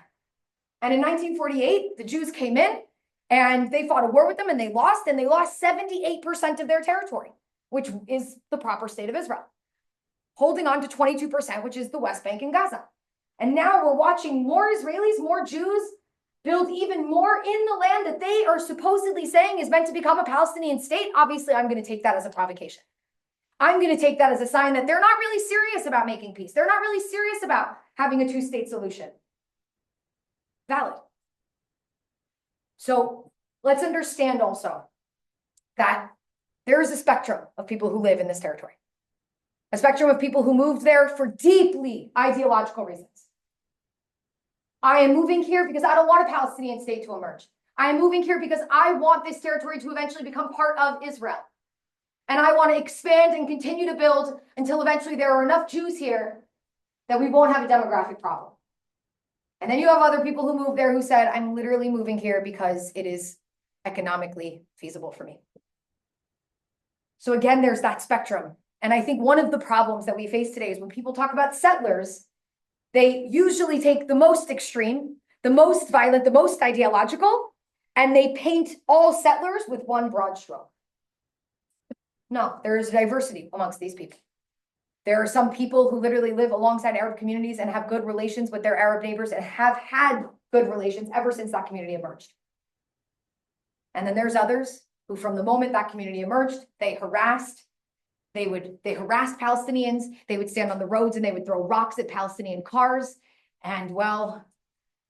And in 1948, the Jews came in and they fought a war with them, and they lost 78% of their territory, which is the proper state of Israel, holding on to 22%, which is the West Bank and Gaza. And now we're watching more Israelis, more Jews build even more in the land that they are supposedly saying is meant to become a Palestinian state. Obviously, I'm going to take that as a provocation. I'm going to take that as a sign that they're not really serious about making peace. They're not really serious about having a two-state solution. Valid. So let's understand also that there is a spectrum of people who live in this territory, a spectrum of people who moved there for deeply ideological reasons. I am moving here because I don't want a Palestinian state to emerge. I am moving here because I want this territory to eventually become part of Israel. And I want to expand and continue to build until eventually there are enough Jews here that we won't have a demographic problem. And then you have other people who moved there who said, I'm literally moving here because it is economically feasible for me. So again, there's that spectrum. And I think one of the problems that we face today is when people talk about settlers, they usually take the most extreme, the most violent, the most ideological, and they paint all settlers with one broad stroke. No, there is diversity amongst these people. There are some people who literally live alongside Arab communities and have good relations with their Arab neighbors and have had good relations ever since that community emerged. And then there's others who, from the moment that community emerged, they harassed Palestinians, they would stand on the roads and they would throw rocks at Palestinian cars. And well,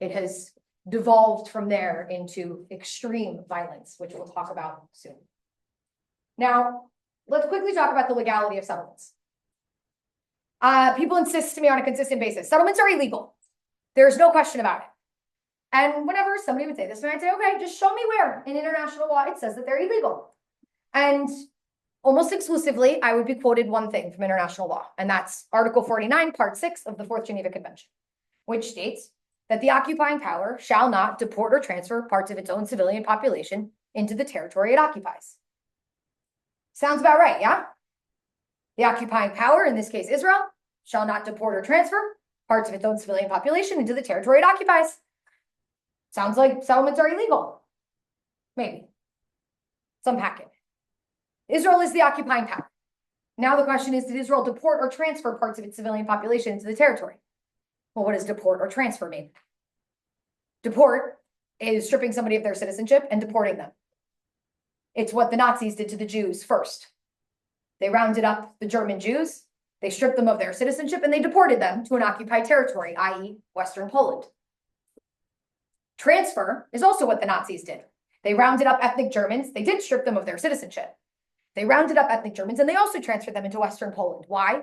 it has devolved from there into extreme violence, which we'll talk about soon. Now, let's quickly talk about the legality of settlements. People insist to me on a consistent basis. Settlements are illegal. There's no question about it. And whenever somebody would say this, I'd say, okay, just show me where in international law it says that they're illegal. And almost exclusively, I would be quoted one thing from international law, and that's Article 49, Part 6 of the Fourth Geneva Convention, which states that the occupying power shall not deport or transfer parts of its own civilian population into the territory it occupies. Sounds about right, yeah? The occupying power, in this case Israel, shall not deport or transfer parts of its own civilian population into the territory it occupies. Sounds like settlements are illegal. Maybe. Some packet. Israel is the occupying power. Now the question is, did Israel deport or transfer parts of its civilian population into the territory? Well, what does deport or transfer mean? Deport is stripping somebody of their citizenship and deporting them. It's what the Nazis did to the Jews first. They rounded up the German Jews, they stripped them of their citizenship, and they deported them to an occupied territory, i.e. Western Poland. Transfer is also what the Nazis did. They rounded up ethnic Germans, they did strip them of their citizenship. They rounded up ethnic Germans and they also transferred them into Western Poland. Why?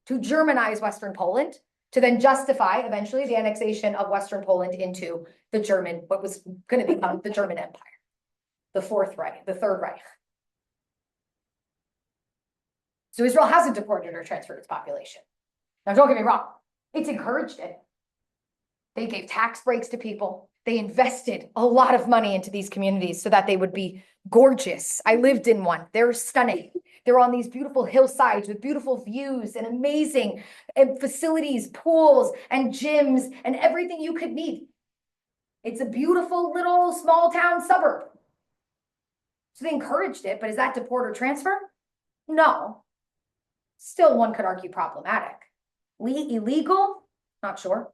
To Germanize Western Poland, to then justify eventually the annexation of Western Poland into the German, what was going to become the German Empire, the Fourth Reich, the Third Reich. So Israel hasn't deported or transferred its population. Now, don't get me wrong, it's encouraged it. They gave tax breaks to people. They invested a lot of money into these communities so that they would be gorgeous. I lived in one. They're stunning. They're on these beautiful hillsides with beautiful views and amazing facilities, pools and gyms and everything you could need. It's a beautiful little small town suburb. So they encouraged it, but is that deport or transfer? No. Still, one could argue problematic. Illegal? Not sure.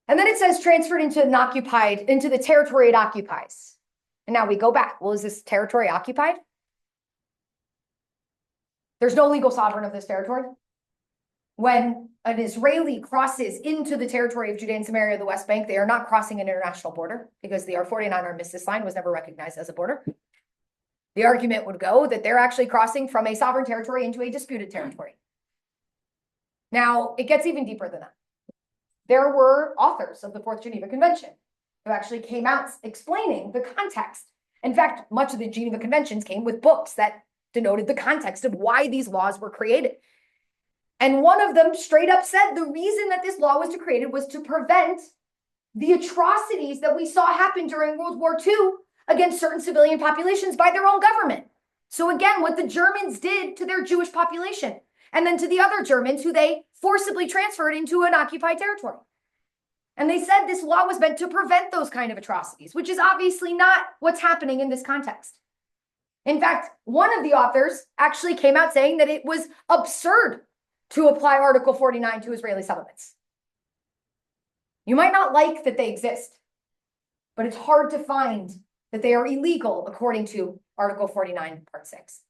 And then it says transferred into the territory it occupies. And now we go back. Well, is this territory occupied? There's no legal sovereign of this territory. When an Israeli crosses into the territory of Judea and Samaria, the West Bank, they are not crossing an international border because the R49 armistice line was never recognized as a border. The argument would go that they're actually crossing from a sovereign territory into a disputed territory. Now, it gets even deeper than that. There were authors of the Fourth Geneva Convention who actually came out explaining the context. In fact, much of the Geneva Conventions came with books that denoted the context of why these laws were created. And one of them straight up said the reason that this law was created was to prevent the atrocities that we saw happen during World War II against certain civilian populations by their own government. So again, what the Germans did to their Jewish population, and then to the other Germans who they forcibly transferred into an occupied territory. And they said this law was meant to prevent those kind of atrocities, which is obviously not what's happening in this context. In fact, one of the authors actually came out saying that it was absurd to apply Article 49 to Israeli settlements. You might not like that they exist, but it's hard to find that they are illegal according to Article 49, Part 6.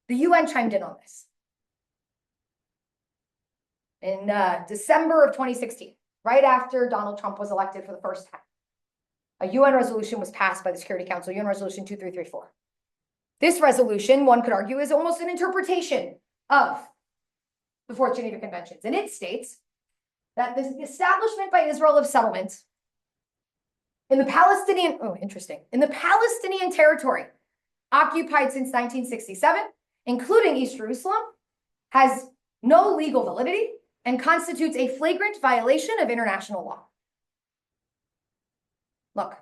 The UN chimed in on this. In December of 2016, right after Donald Trump was elected for the first time, a UN resolution was passed by the Security Council, UN Resolution 2334. This resolution, one could argue, is almost an interpretation of the the Fourth Geneva Conventions, and it states that the establishment by Israel of settlements in the Palestinian, in the Palestinian territory occupied since 1967, including East Jerusalem, has no legal validity and constitutes a flagrant violation of international law. Look,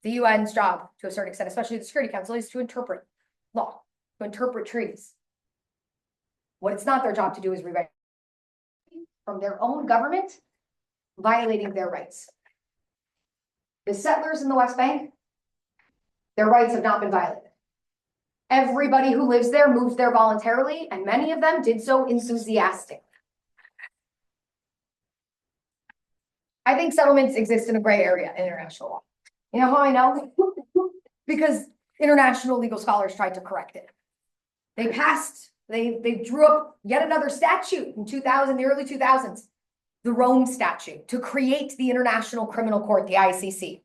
the UN's job, to a certain extent, especially the Security Council, is to interpret law, to interpret treaties. What it's not their job to do is rewrite from their own government, violating their rights. The settlers in the West Bank, their rights have not been violated. Everybody who lives there moved there voluntarily, and many of them did so enthusiastically. I think settlements exist in a gray area in international law. You know how I know? Because international legal scholars tried to correct it. They drew up yet another statute in the early 2000s, the Rome Statute, to create the International Criminal Court, the ICC.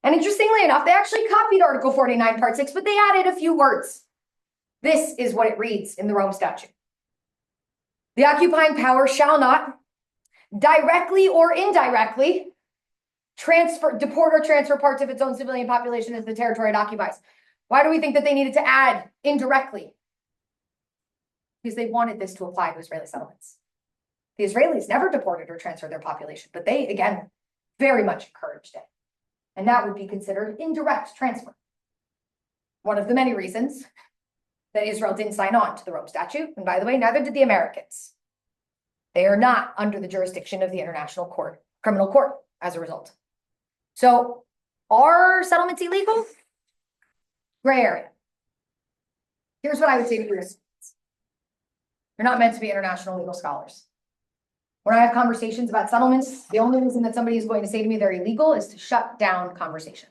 And interestingly enough, they actually copied Article 49, Part 6, but they added a few words. This is what it reads in the Rome Statute. The occupying power shall not, directly or indirectly, deport or transfer parts of its own civilian population into the territory it occupies. Why do we think that they needed to add indirectly? Because they wanted this to apply to Israeli settlements. The Israelis never deported or transferred their population, but they, again, very much encouraged it. And that would be considered indirect transfer. One of the many reasons that Israel didn't sign on to the Rome Statute, and by the way, neither did the Americans. They are not under the jurisdiction of the International Criminal Court as a result. So, are settlements illegal? Gray area. Here's what I would say to you. You're not meant to be international legal scholars. When I have conversations about settlements, the only reason that somebody is going to say to me they're illegal is to shut down conversation.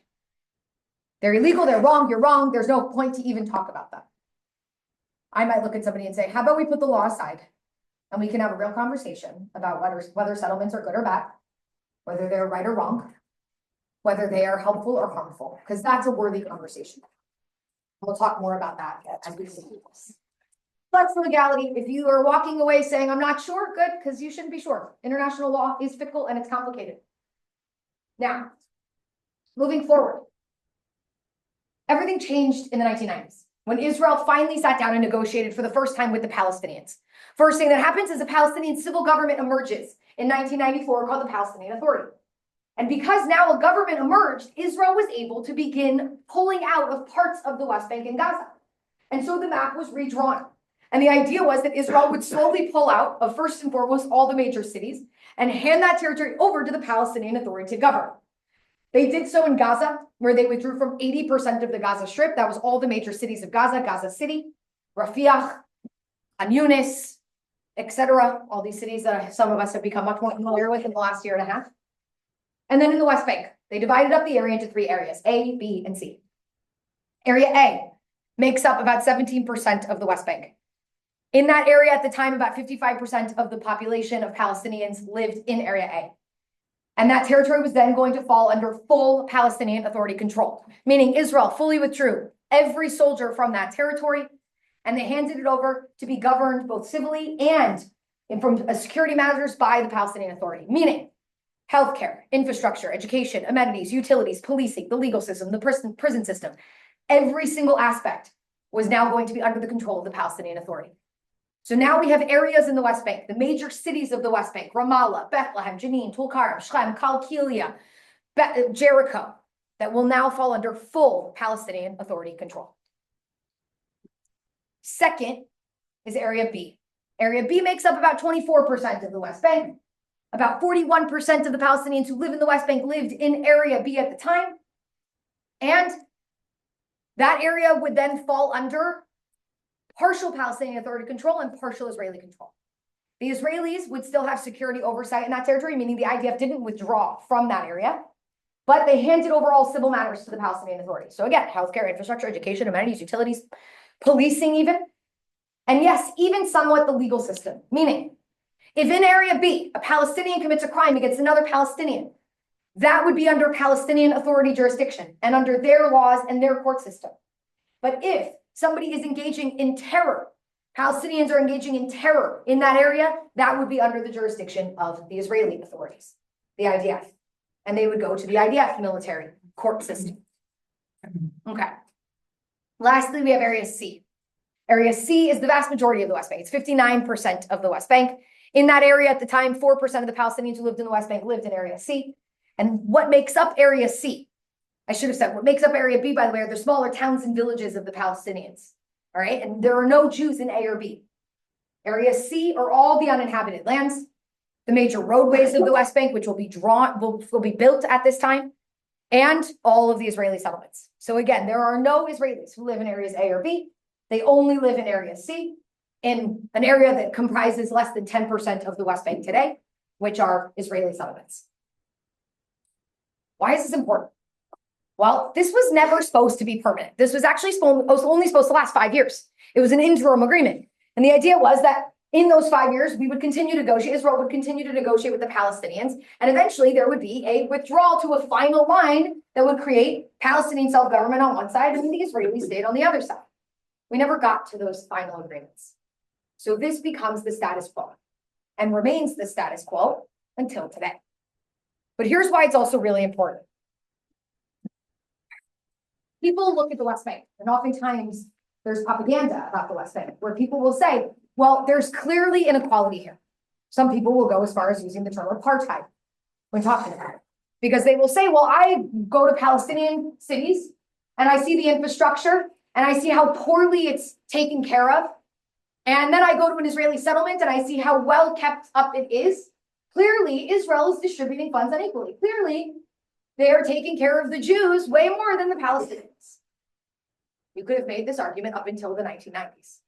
They're illegal, they're wrong, you're wrong, there's no point to even talk about that. I might look at somebody and say, how about we put the law aside and we can have a real conversation about whether settlements are good or bad, whether they're right or wrong, whether they are helpful or harmful, because that's a worthy conversation. We'll talk more about that as we see this. That's the legality. If you are walking away saying, I'm not sure, good, because you shouldn't be sure. International law is fickle and it's complicated. Now, moving forward, everything changed in the 1990s when Israel finally sat down and negotiated for the first time with the Palestinians. First thing that happens is a Palestinian civil government emerges in 1994 called the Palestinian Authority. And because now a government emerged, Israel was able to begin pulling out of parts of the West Bank and Gaza. And so the map was redrawn. And the idea was that Israel would slowly pull out of, first and foremost, all the major cities and hand that territory over to the Palestinian Authority to govern. They did so in Gaza, where they withdrew from 80% of the Gaza Strip. That was all the major cities of Gaza, Gaza City, Rafiah, Khan Yunis, etc. All these cities that some of us have become much more familiar with in the last year and a half. And then in the West Bank, they divided up the area into 3 areas, A, B, and C. Area A makes up about 17% of the West Bank. In that area at the time, about 55% of the population of Palestinians lived in Area A. And that territory was then going to fall under full Palestinian Authority control, meaning Israel fully withdrew every soldier from that territory, and they handed it over to be governed both civilly and from security matters by the Palestinian Authority, meaning healthcare, infrastructure, education, amenities, utilities, policing, the legal system, the prison system. Every single aspect was now going to be under the control of the Palestinian Authority. So now we have areas in the West Bank, the major cities of the West Bank, Ramallah, Bethlehem, Jenin, Tulkarm, Shechem, Kalkilia, Jericho, that will now fall under full Palestinian Authority control. Second is Area B. Area B makes up about 24% of the West Bank. About 41% of the Palestinians who live in the West Bank lived in Area B at the time. And that area would then fall under partial Palestinian Authority control and partial Israeli control. The Israelis would still have security oversight in that territory, meaning the IDF didn't withdraw from that area, but they handed over all civil matters to the Palestinian Authority. So again, healthcare, infrastructure, education, amenities, utilities, policing even, and yes, even somewhat the legal system, meaning if in Area B, a Palestinian commits a crime against another Palestinian, that would be under Palestinian Authority jurisdiction and under their laws and their court system. But if somebody is engaging in terror Palestinians are engaging in terror in that area, that would be under the jurisdiction of the Israeli authorities, the IDF. And they would go to the IDF military court system. Okay. Lastly, we have Area C. Area C is the vast majority of the West Bank. It's 59% of the West Bank. In that area at the time, 4% of the Palestinians who lived in the West Bank lived in Area C. And what makes up Area C? I should have said, what makes up Area B, by the way, are the smaller towns and villages of the Palestinians. All right, and there are no Jews in A or B. Area C are all the uninhabited lands, the major roadways of the West Bank, which will be built at this time, and all of the Israeli settlements. So again, there are no Israelis who live in areas A or B. They only live in Area C, in an area that comprises less than 10% of the West Bank today, which are Israeli settlements. Why is this important? Well, this was never supposed to be permanent. This was actually only supposed to last 5 years. It was an interim agreement. And the idea was that in those 5 years, we would continue to negotiate, Israel would continue to negotiate with the Palestinians, and eventually there would be a withdrawal to a final line that would create Palestinian self-government on one side and the Israeli state on the other side. We never got to those final agreements. So this becomes the status quo and remains the status quo until today. But here's why it's also really important. People look at the West Bank, and oftentimes there's propaganda about the West Bank, where people will say, well, there's clearly inequality here. Some people will go as far as using the term apartheid when talking about it, because they will say, well, I go to Palestinian cities, and I see the infrastructure, and I see how poorly it's taken care of, and then I go to an Israeli settlement, and I see how well kept up it is. Clearly, Israel is distributing funds unequally. Clearly, they are taking care of the Jews way more than the Palestinians. You could have made this argument up until the 1990s.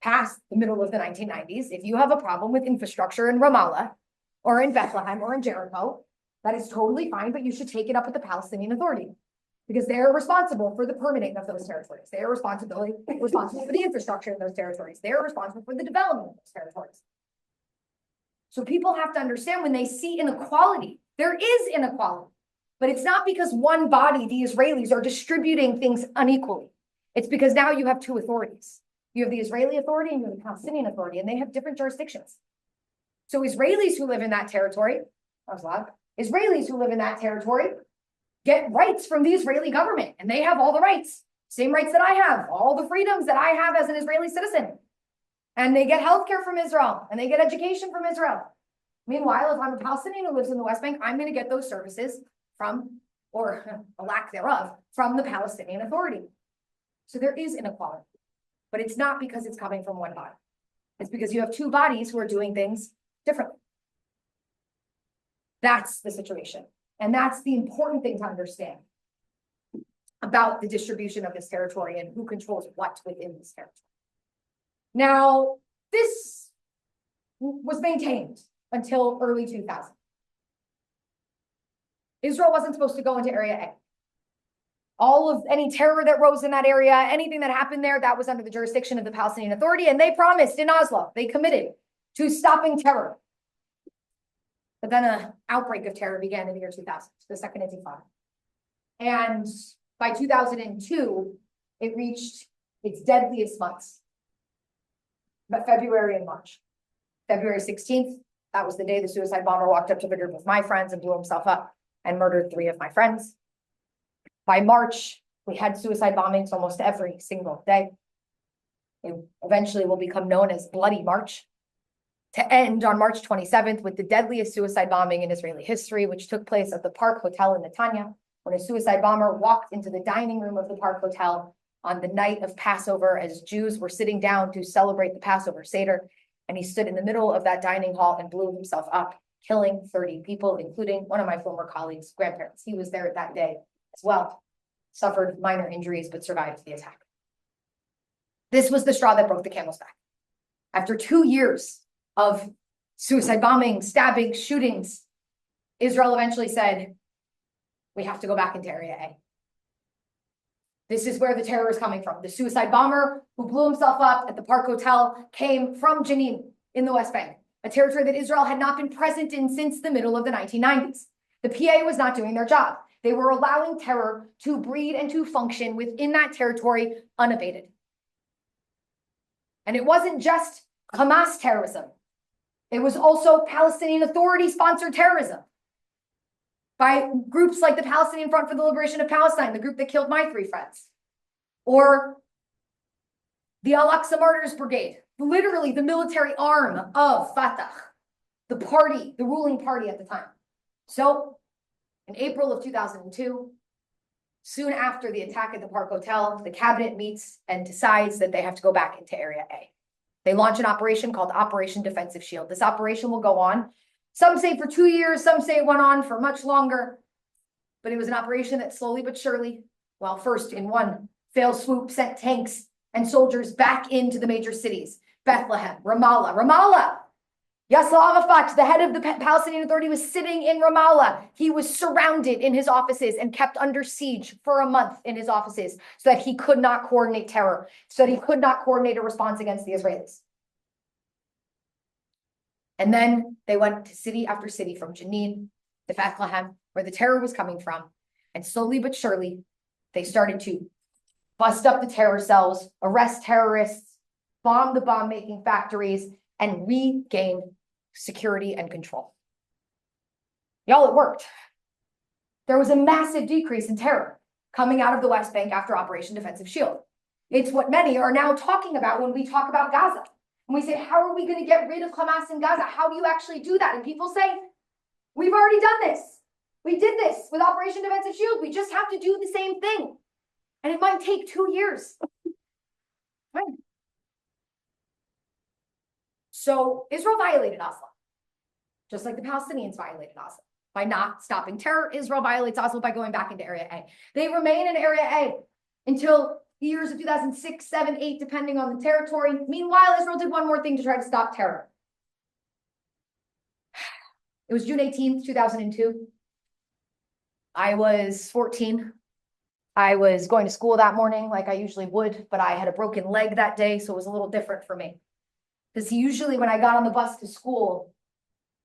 Past the middle of the 1990s, if you have a problem with infrastructure in Ramallah or in Bethlehem or in Jericho, that is totally fine, but you should take it up with the Palestinian Authority because they are responsible for the permitting of those territories. They are responsible for the infrastructure in those territories. They are responsible for the development of those territories. So people have to understand when they see inequality, there is inequality. But it's not because one body, the Israelis, are distributing things unequally. It's because now you have two authorities. You have the Israeli authority and you have the Palestinian authority, and they have different jurisdictions. So Israelis who live in that territory, that was loud, Israelis who live in that territory get rights from the Israeli government, and they have all the rights, same rights that I have, all the freedoms that I have as an Israeli citizen. And they get healthcare from Israel, and they get education from Israel. Meanwhile, if I'm a Palestinian who lives in the West Bank, I'm going to get those services from, or a lack thereof, from the Palestinian Authority. So there is inequality, but it's not because it's coming from one body. It's because you have two bodies who are doing things differently. That's the situation. And that's the important thing to understand about the distribution of this territory and who controls what within this territory. Now, this was maintained until early 2000. Israel wasn't supposed to go into Area A. All of any terror that rose in that area, anything that happened there, that was under the jurisdiction of the Palestinian Authority, and they promised in Oslo, they committed to stopping terror. But then an outbreak of terror began in the year 2000, the Second Intifada. And by 2002, it reached its deadliest months, but February and March. February 16th, that was the day the suicide bomber walked up to the group of my friends and blew himself up and murdered 3 of my friends. By March, we had suicide bombings almost every single day. It eventually will become known as Bloody March, to end on March 27th with the deadliest suicide bombing in Israeli history, which took place at the Park Hotel in Netanya, when a suicide bomber walked into the dining room of the Park Hotel on the night of Passover as Jews were sitting down to celebrate the Passover Seder. And he stood in the middle of that dining hall and blew himself up, killing 30 people, including one of my former colleagues' grandparents. He was there that day as well, suffered minor injuries, but survived the attack. This was the straw that broke the camel's back. After 2 years of suicide bombing, stabbing, shootings, Israel eventually said, we have to go back into Area A. This is where the terror is coming from. The suicide bomber who blew himself up at the Park Hotel came from Jenin in the West Bank, a territory that Israel had not been present in since the middle of the 1990s. The PA was not doing their job. They were allowing terror to breed and to function within that territory unabated. And it wasn't just Hamas terrorism. It was also Palestinian Authority-sponsored terrorism by groups like the Palestinian Front for the Liberation of Palestine, the group that killed my 3 friends, or the Al-Aqsa Martyrs Brigade, literally the military arm of Fatah, the party, the ruling party at the time. So in April of 2002, soon after the attack at the Park Hotel, the cabinet meets and decides that they have to go back into Area A. They launch an operation called Operation Defensive Shield. This operation will go on. Some say for 2 years, some say it went on for much longer. But it was an operation that slowly but surely, well, first in one failed swoop, sent tanks and soldiers back into the major cities. Bethlehem, Ramallah. Yasser Arafat, the head of the Palestinian Authority, was sitting in Ramallah. He was surrounded in his offices and kept under siege for a month in his offices so that he could not coordinate terror, so that he could not coordinate a response against the Israelis. And then they went to city after city, from Jenin to Bethlehem, where the terror was coming from. And slowly but surely, they started to bust up the terror cells, arrest terrorists, bomb the bomb-making factories, and regain security and control. Y'all, it worked. There was a massive decrease in terror coming out of the West Bank after Operation Defensive Shield. It's what many are now talking about when we talk about Gaza. And we say, how are we going to get rid of Hamas in Gaza? How do you actually do that? And people say, we've already done this. We did this with Operation Defensive Shield. We just have to do the same thing. And it might take 2 years. Right? So Israel violated Oslo, just like the Palestinians violated Oslo. By not stopping terror, Israel violates Oslo by going back into Area A. They remain in Area A until the years of 2006, 7, 8, depending on the territory. Meanwhile, Israel did one more thing to try to stop terror. It was June 18th, 2002. I was 14. I was going to school that morning like I usually would, but I had a broken leg that day, so it was a little different for me. Because usually when I got on the bus to school,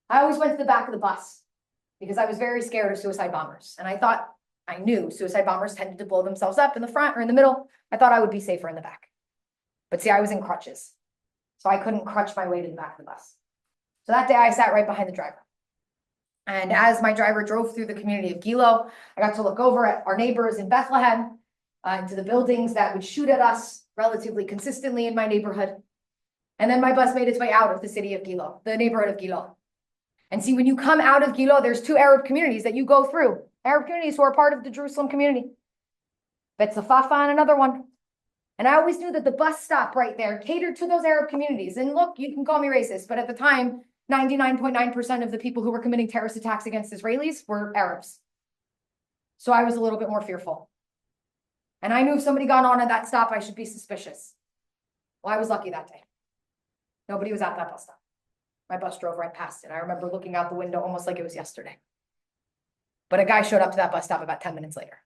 I always went to the back of the bus because I was very scared of suicide bombers. And I knew suicide bombers tended to blow themselves up in the front or in the middle. I thought I would be safer in the back. But see, I was in crutches, so I couldn't crutch my way to the back of the bus. So that day I sat right behind the driver. And as my driver drove through the community of Gilo, I got to look over at our neighbors in Bethlehem, into the buildings that would shoot at us relatively consistently in my neighborhood. And then my bus made its way out of the city of Gilo, the neighborhood of Gilo. And see, when you come out of Gilo, there's 2 Arab communities that you go through. Arab communities who are part of the Jerusalem community. Bet Safafa and another one. And I always knew that the bus stop right there catered to those Arab communities. And look, you can call me racist, but at the time, 99.9% of the people who were committing terrorist attacks against Israelis were Arabs. So I was a little bit more fearful. And I knew if somebody got on at that stop, I should be suspicious. Well, I was lucky that day. Nobody was at that bus stop. My bus drove right past it. I remember looking out the window almost like it was yesterday. But a guy showed up to that bus stop about 10 minutes later.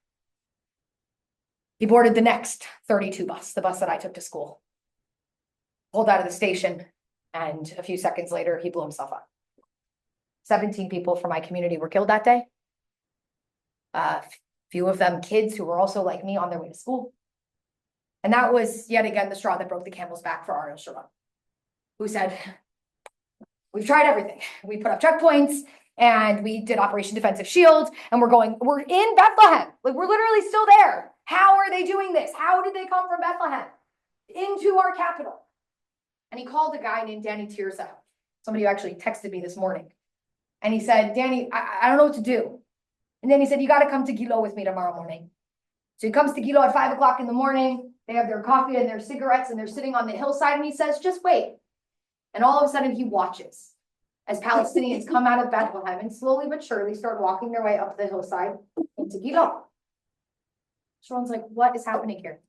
He boarded the next 32 bus, the bus that I took to school. Pulled out of the station, and a few seconds later, he blew himself up. 17 people from my community were killed that day. Few of them kids who were also like me on their way to school. And that was yet again the straw that broke the camel's back for Ariel Sharon, who said, we've tried everything. We put up checkpoints and we did Operation Defensive Shield, and we're in Bethlehem. Like, we're literally still there. How are they doing this? How did they come from Bethlehem into our capital? And he called a guy named Danny Tirza, somebody who actually texted me this morning. And he said, Danny, I don't know what to do. And then he said, you got to come to Gilo with me tomorrow morning. So he comes to Gilo at 5 o'clock in the morning. They have their coffee and their cigarettes, and they're sitting on the hillside. And he says, just wait. And all of a sudden he watches as Palestinians come out of Bethlehem and slowly but surely start walking their way up the hillside into Gilo. Sharon's like, what is happening here?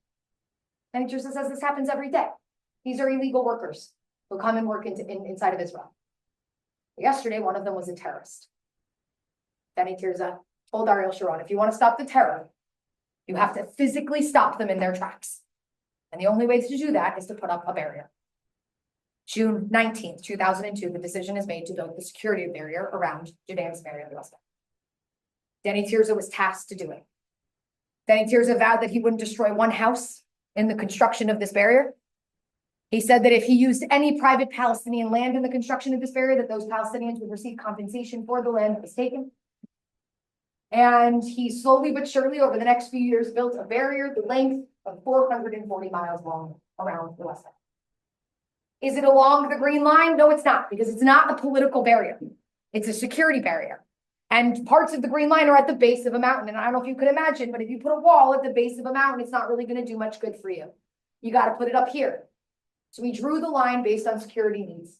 And Tirza says this happens every day. These are illegal workers who come and work inside of Israel. Yesterday, one of them was a terrorist. Danny Tirza told Ariel Sharon, if you want to stop the terror, you have to physically stop them in their tracks. And the only way to do that is to put up a barrier. June 19th, 2002, the decision is made to build the security barrier around Judea and Samaria and the West Bank. Danny Tirza was tasked to do it. Danny Tirza vowed that he wouldn't destroy one house in the construction of this barrier. He said that if he used any private Palestinian land in the construction of this barrier, that those Palestinians would receive compensation for the land that was taken. And he slowly but surely, over the next few years, built a barrier the length of 440 miles long around the West Bank. Is it along the Green Line? No, it's not, because it's not a political barrier. It's a security barrier. And parts of the Green Line are at the base of a mountain. And I don't know if you could imagine, but if you put a wall at the base of a mountain, it's not really going to do much good for you. You got to put it up here. So we drew the line based on security needs.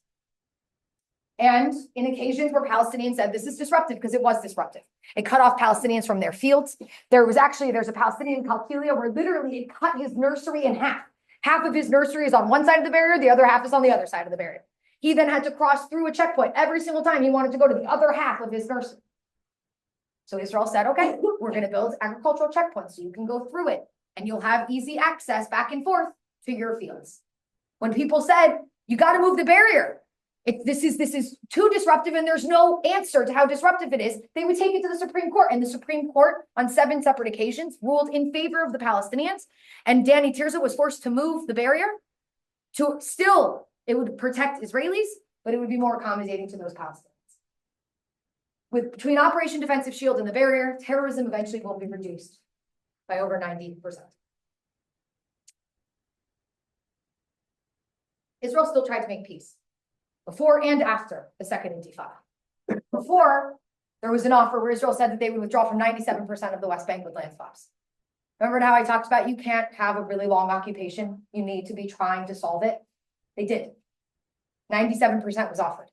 And in occasions where Palestinians said this is disruptive, because it was disruptive. It cut off Palestinians from there's a Palestinian in Qalqilia where literally it cut his nursery in half. Half of his nursery is on one side of the barrier, the other half is on the other side of the barrier. He then had to cross through a checkpoint every single time he wanted to go to the other half of his nursery. So Israel said, okay, we're going to build agricultural checkpoints so you can go through it and you'll have easy access back and forth to your fields. When people said, you got to move the barrier, this is too disruptive and there's no answer to how disruptive it is, they would take it to the Supreme Court. And the Supreme Court, on 7 separate occasions, ruled in favor of the Palestinians. And Danny Tirza was forced to move the barrier to still, it would protect Israelis, but it would be more accommodating to those Palestinians. Between Operation Defensive Shield and the barrier, terrorism eventually will be reduced by over 90%. Israel still tried to make peace before and after the Second Intifada. Before, there was an offer where Israel said that they would withdraw from 97% of the West Bank with land swaps. Remember how I talked about you can't have a really long occupation? You need to be trying to solve it. They did. 97% was offered.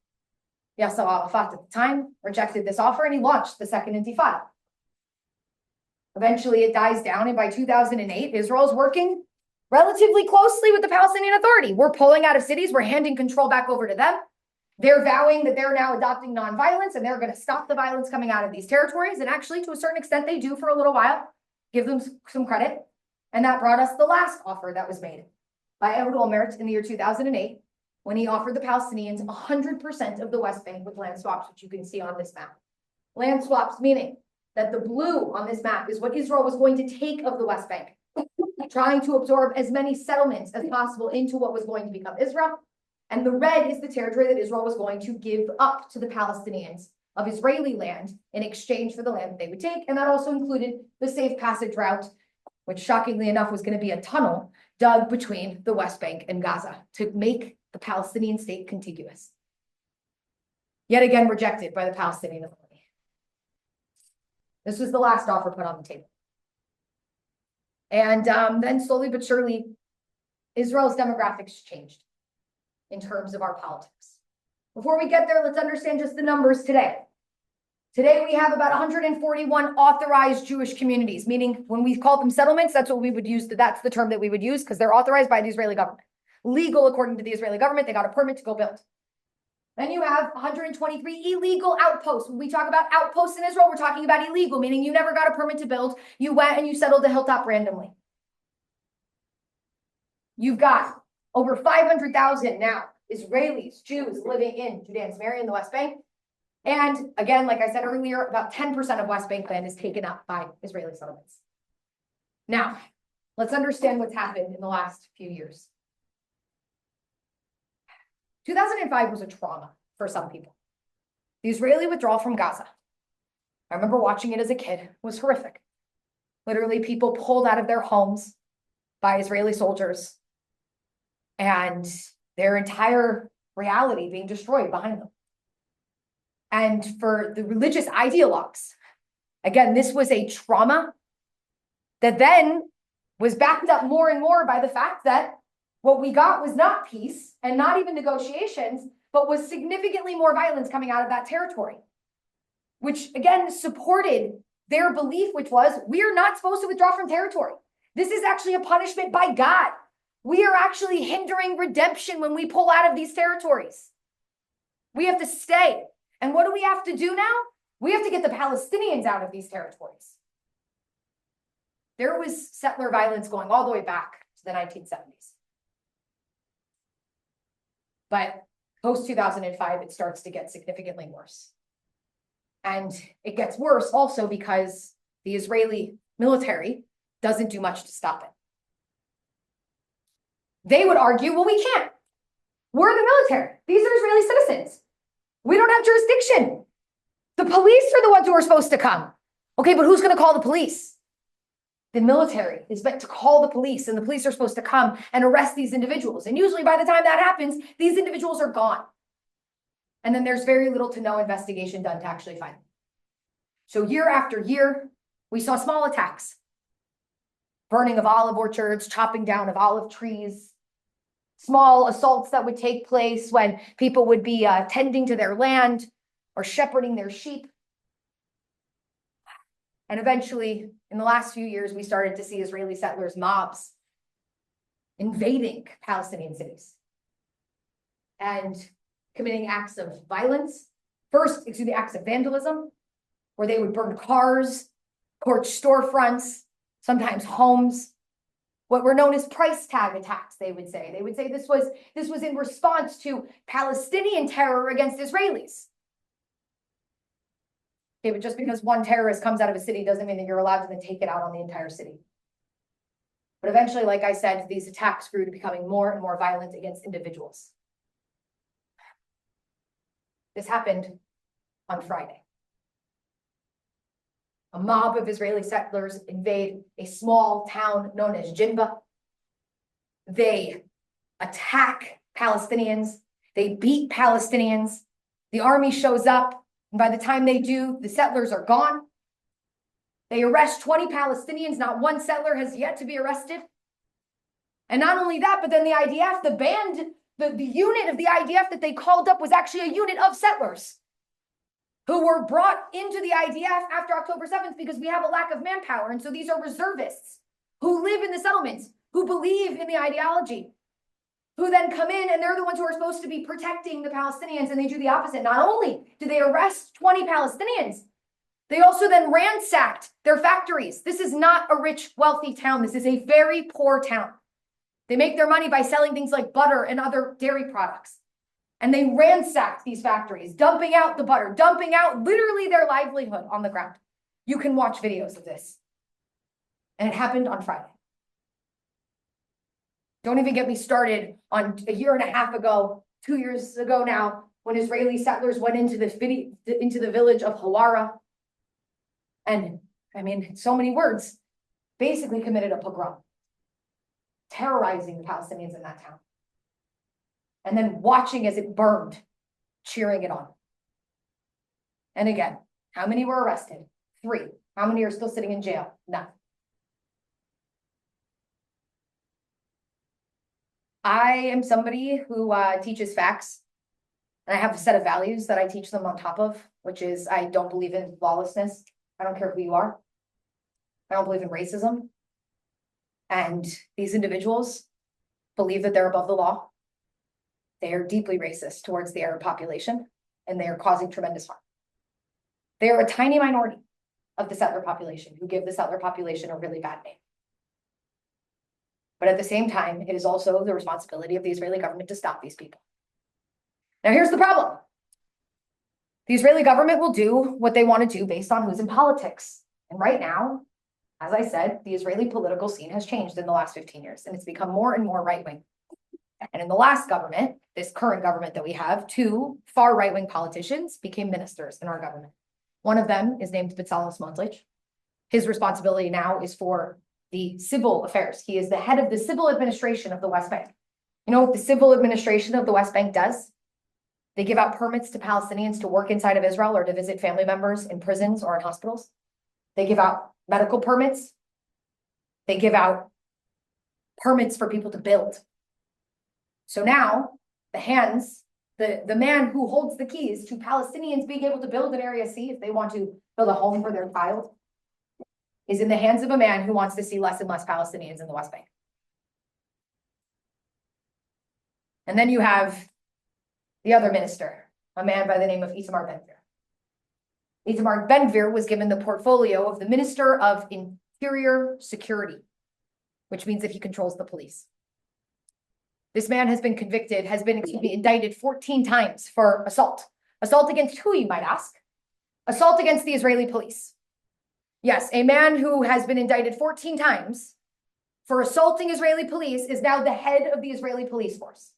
Yasser Arafat at the time rejected this offer and he launched the Second Intifada. Eventually it dies down, and by 2008, Israel's working relatively closely with the Palestinian Authority. We're pulling out of cities, we're handing control back over to them. They're vowing that they're now adopting nonviolence and they're going to stop the violence coming out of these territories. And actually, to a certain extent, they do for a little while. Give them some credit. And that brought us the last offer that was made by Ehud Olmert in the year 2008, when he offered the Palestinians 100% of the West Bank with land swaps, which you can see on this map. Land swaps meaning that the blue on this map is what Israel was going to take of the West Bank, trying to absorb as many settlements as possible into what was going to become Israel. And the red is the territory that Israel was going to give up to the Palestinians of Israeli land in exchange for the land that they would take. And that also included the safe passage route, which shockingly enough was going to be a tunnel dug between the West Bank and Gaza to make the Palestinian state contiguous. Yet again rejected by the Palestinian Authority. This was the last offer put on the table. And then slowly but surely, Israel's demographics changed in terms of our politics. Before we get there, let's understand just the numbers today. Today, we have about 141 authorized Jewish communities, meaning when we call them settlements, that's what we would use. That's the term that we would use because they're authorized by the Israeli government. Legal according to the Israeli government, they got a permit to go build. Then you have 123 illegal outposts. When we talk about outposts in Israel, we're talking about illegal, meaning you never got a permit to build. You went and you settled a hilltop randomly. You've got over 500,000 now Israelis, Jews living in Judea and Samaria in the West Bank. And again, like I said earlier, about 10% of West Bank land is taken up by Israeli settlements. Now, let's understand what's happened in the last few years. 2005 was a trauma for some people. The Israeli withdrawal from Gaza, I remember watching it as a kid, was horrific. Literally, people pulled out of their homes by Israeli soldiers and their entire reality being destroyed behind them. And for the religious ideologues, again, this was a trauma that then was backed up more and more by the fact that what we got was not peace and not even negotiations, but was significantly more violence coming out of that territory, which again supported their belief, which was we are not supposed to withdraw from territory. This is actually a punishment by God. We are actually hindering redemption when we pull out of these territories. We have to stay. And what do we have to do now? We have to get the Palestinians out of these territories. There was settler violence going all the way back to the 1970s. But post-2005, it starts to get significantly worse. And it gets worse also because the Israeli military doesn't do much to stop it. They would argue, well, we can't. We're the military. These are Israeli citizens. We don't have jurisdiction. The police are the ones who are supposed to come. Okay, but who's going to call the police? The military is meant to call the police, and the police are supposed to come and arrest these individuals. And usually by the time that happens, these individuals are gone. And then there's very little to no investigation done to actually find them. So year after year, we saw small attacks. Burning of olive orchards, chopping down of olive trees, small assaults that would take place when people would be tending to their land or shepherding their sheep. And eventually, in the last few years, we started to see Israeli settlers, mobs, invading Palestinian cities and committing acts of violence. First, acts of vandalism, where they would burn cars, torch storefronts, sometimes homes, what were known as price tag attacks, they would say. They would say this was in response to Palestinian terror against Israelis. Okay, but just because one terrorist comes out of a city doesn't mean that you're allowed to then take it out on the entire city. But eventually, like I said, these attacks grew to becoming more and more violent against individuals. This happened on Friday. A mob of Israeli settlers invade a small town known as Jinba. They attack Palestinians. They beat Palestinians. The army shows up. And by the time they do, the settlers are gone. They arrest 20 Palestinians. Not one settler has yet to be arrested. And not only that, but then the IDF, the band, the unit of the IDF that they called up was actually a unit of settlers who were brought into the IDF after October 7th because we have a lack of manpower. And so these are reservists who live in the settlements, who believe in the ideology, who then come in and they're the ones who are supposed to be protecting the Palestinians, and they do the opposite. Not only do they arrest 20 Palestinians, they also then ransacked their factories. This is not a rich, wealthy town. This is a very poor town. They make their money by selling things like butter and other dairy products. And they ransacked these factories, dumping out the butter, dumping out literally their livelihood on the ground. You can watch videos of this. And it happened on Friday. Don't even get me started on a year and a half ago, 2 years ago now, when Israeli settlers went into the village of Hawara. And I mean, so many words, basically committed a pogrom, terrorizing the Palestinians in that town. And then watching as it burned, cheering it on. And again, how many were arrested? 3. How many are still sitting in jail? None. I am somebody who teaches facts, and I have a set of values that I teach them on top of, which is I don't believe in lawlessness. I don't care who you are. I don't believe in racism. And these individuals believe that they're above the law. They are deeply racist towards the Arab population, and they are causing tremendous harm. They are a tiny minority of the settler population who give the settler population a really bad name. But at the same time, it is also the responsibility of the Israeli government to stop these people. Now, here's the problem. The Israeli government will do what they want to do based on who's in politics. And right now, as I said, the Israeli political scene has changed in the last 15 years, and it's become more and more right-wing. And in the last government, this current government that we have, 2 far right-wing politicians became ministers in our government. One of them is named Bezalel Smotrich. His responsibility now is for the civil affairs. He is the head of the civil administration of the West Bank. You know what the civil administration of the West Bank does? They give out permits to Palestinians to work inside of Israel or to visit family members in prisons or in hospitals. They give out medical permits. They give out permits for people to build. So now the man who holds the keys to Palestinians being able to build an Area C if they want to build a home for their child is in the hands of a man who wants to see less and less Palestinians in the West Bank. And then you have the other minister, a man by the name of Itamar Ben-Gvir. Itamar Ben-Gvir was given the portfolio of the Minister of Interior Security, which means that he controls the police. This man has been indicted 14 times for assault. Assault against who, you might ask? Assault against the Israeli police. Yes, a man who has been indicted 14 times for assaulting Israeli police is now the head of the Israeli police force.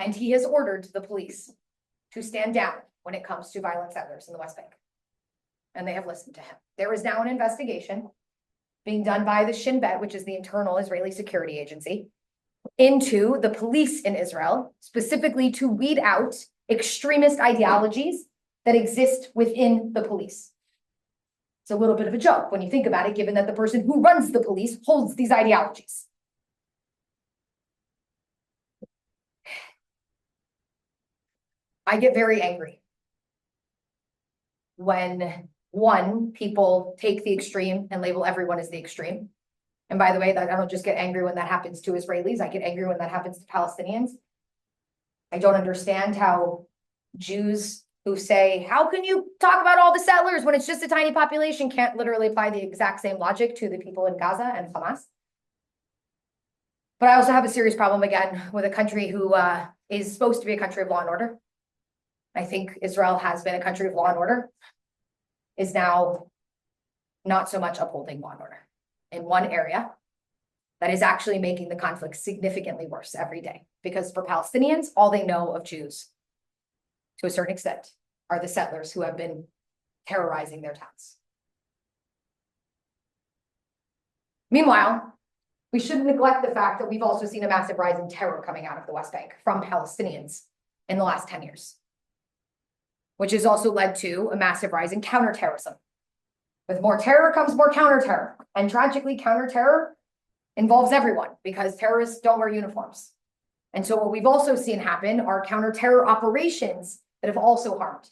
And he has ordered the police to stand down when it comes to violent settlers in the West Bank. And they have listened to him. There is now an investigation being done by the Shin Bet, which is the internal Israeli security agency, into the police in Israel, specifically to weed out extremist ideologies that exist within the police. It's a little bit of a joke when you think about it, given that the person who runs the police holds these ideologies. I get very angry when, one, people take the extreme and label everyone as the extreme. And by the way, that I don't just get angry when that happens to Israelis, I get angry when that happens to Palestinians. I don't understand how Jews who say, how can you talk about all the settlers when it's just a tiny population, can't literally apply the exact same logic to the people in Gaza and Hamas. But I also have a serious problem again with a country who is supposed to be a country of law and order. I think Israel has been a country of law and order, is now not so much upholding law and order in one area that is actually making the conflict significantly worse every day. Because for Palestinians, all they know of Jews, to a certain extent, are the settlers who have been terrorizing their towns. Meanwhile, we shouldn't neglect the fact that we've also seen a massive rise in terror coming out of the West Bank from Palestinians in the last 10 years, which has also led to a massive rise in counterterrorism. With more terror comes more counterterror. And tragically, counterterror involves everyone because terrorists don't wear uniforms. And so what we've also seen happen are counterterror operations that have also harmed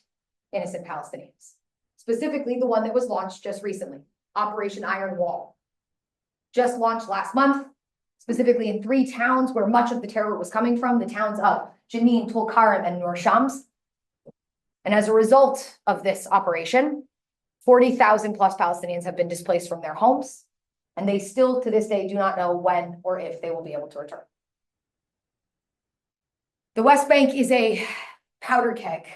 innocent Palestinians. Specifically, the one that was launched just recently, Operation Iron Wall. Just launched last month, specifically in 3 towns where much of the terror was coming from, the towns of Jenin, Tulkarem, and Nur Shams. And as a result of this operation, 40,000 plus Palestinians have been displaced from their homes, and they still to this day do not know when or if they will be able to return. The West Bank is a powder keg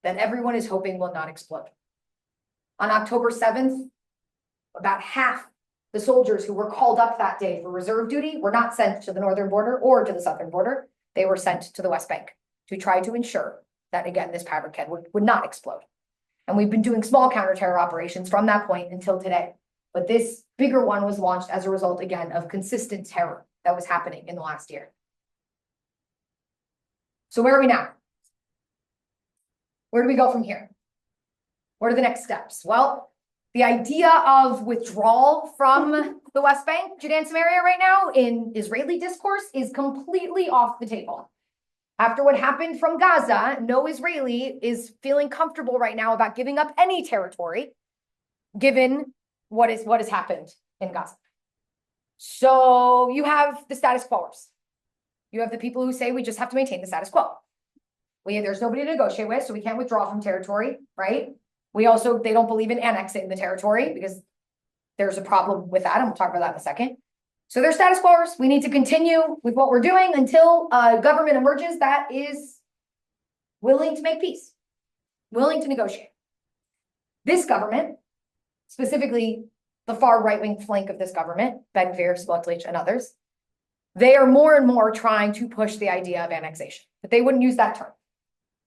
that everyone is hoping will not explode. On October 7th, about half the soldiers who were called up that day for reserve duty were not sent to the northern border or to the southern border. They were sent to the West Bank to try to ensure that, again, this powder keg would not explode. And we've been doing small counterterror operations from that point until today. But this bigger one was launched as a result, again, of consistent terror that was happening in the last year. So where are we now? Where do we go from here? What are the next steps? Well, the idea of withdrawal from the West Bank, Judea and Samaria right now in Israeli discourse is completely off the table. After what happened from Gaza, no Israeli is feeling comfortable right now about giving up any territory, given what has happened in Gaza. So you have the status quoers. You have the people who say we just have to maintain the status quo. There's nobody to negotiate with, so we can't withdraw from territory, right? They don't believe in annexing the territory because there's a problem with that, and we'll talk about that in a second. So they're status quoers. We need to continue with what we're doing until a government emerges that is willing to make peace, willing to negotiate. This government, specifically the far right-wing flank of this government, Ben Gvir, Smotrich, and others, they are more and more trying to push the idea of annexation, but they wouldn't use that term.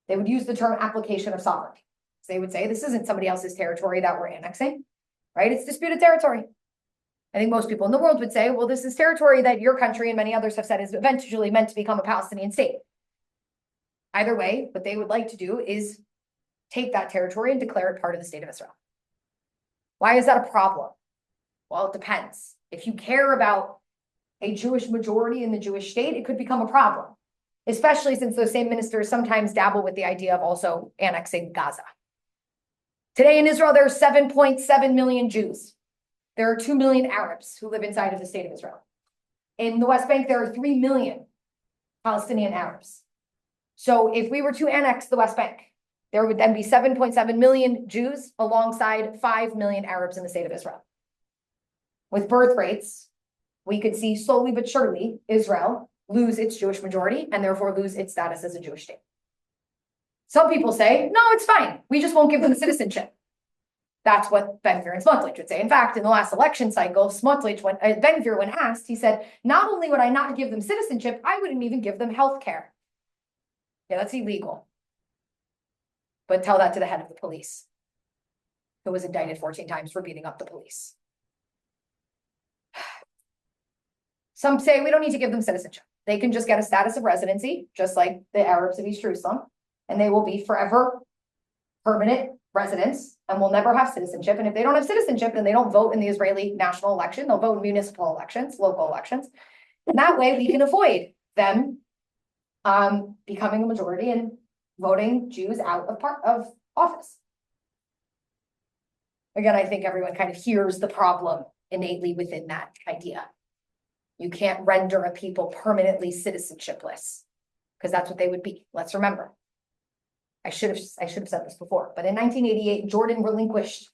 They would use the term application of sovereignty. So they would say, this isn't somebody else's territory that we're annexing, right? It's disputed territory. I think most people in the world would say, well, this is territory that your country and many others have said is eventually meant to become a Palestinian state. Either way, what they would like to do is take that territory and declare it part of the state of Israel. Why is that a problem? Well, it depends. If you care about a Jewish majority in the Jewish state, it could become a problem, especially since those same ministers sometimes dabble with the idea of also annexing Gaza. Today in Israel, there are 7.7 million Jews. There are 2 million Arabs who live inside of the state of Israel. In the West Bank, there are 3 million Palestinian Arabs. So if we were to annex the West Bank, there would then be 7.7 million Jews alongside 5 million Arabs in the state of Israel. With birth rates, we could see slowly but surely Israel lose its Jewish majority and therefore lose its status as a Jewish state. Some people say, no, it's fine. We just won't give them citizenship. That's what Ben Gvir and Smotrich would say. In fact, in the last election cycle, Ben Gvir, when asked, he said, not only would I not give them citizenship, I wouldn't even give them health care. Okay, that's illegal. But tell that to the head of the police, who was indicted 14 times for beating up the police. Some say we don't need to give them citizenship. They can just get a status of residency, just like the Arabs of East Jerusalem, and they will be forever permanent residents and will never have citizenship. And if they don't have citizenship, then they don't vote in the Israeli national election. They'll vote in municipal elections, local elections. And that way we can avoid them becoming a majority and voting Jews out of office. Again, I think everyone kind of hears the problem innately within that idea. You can't render a people permanently citizenshipless, because that's what they would be. Let's remember. I should have said this before, but in 1988, Jordan relinquished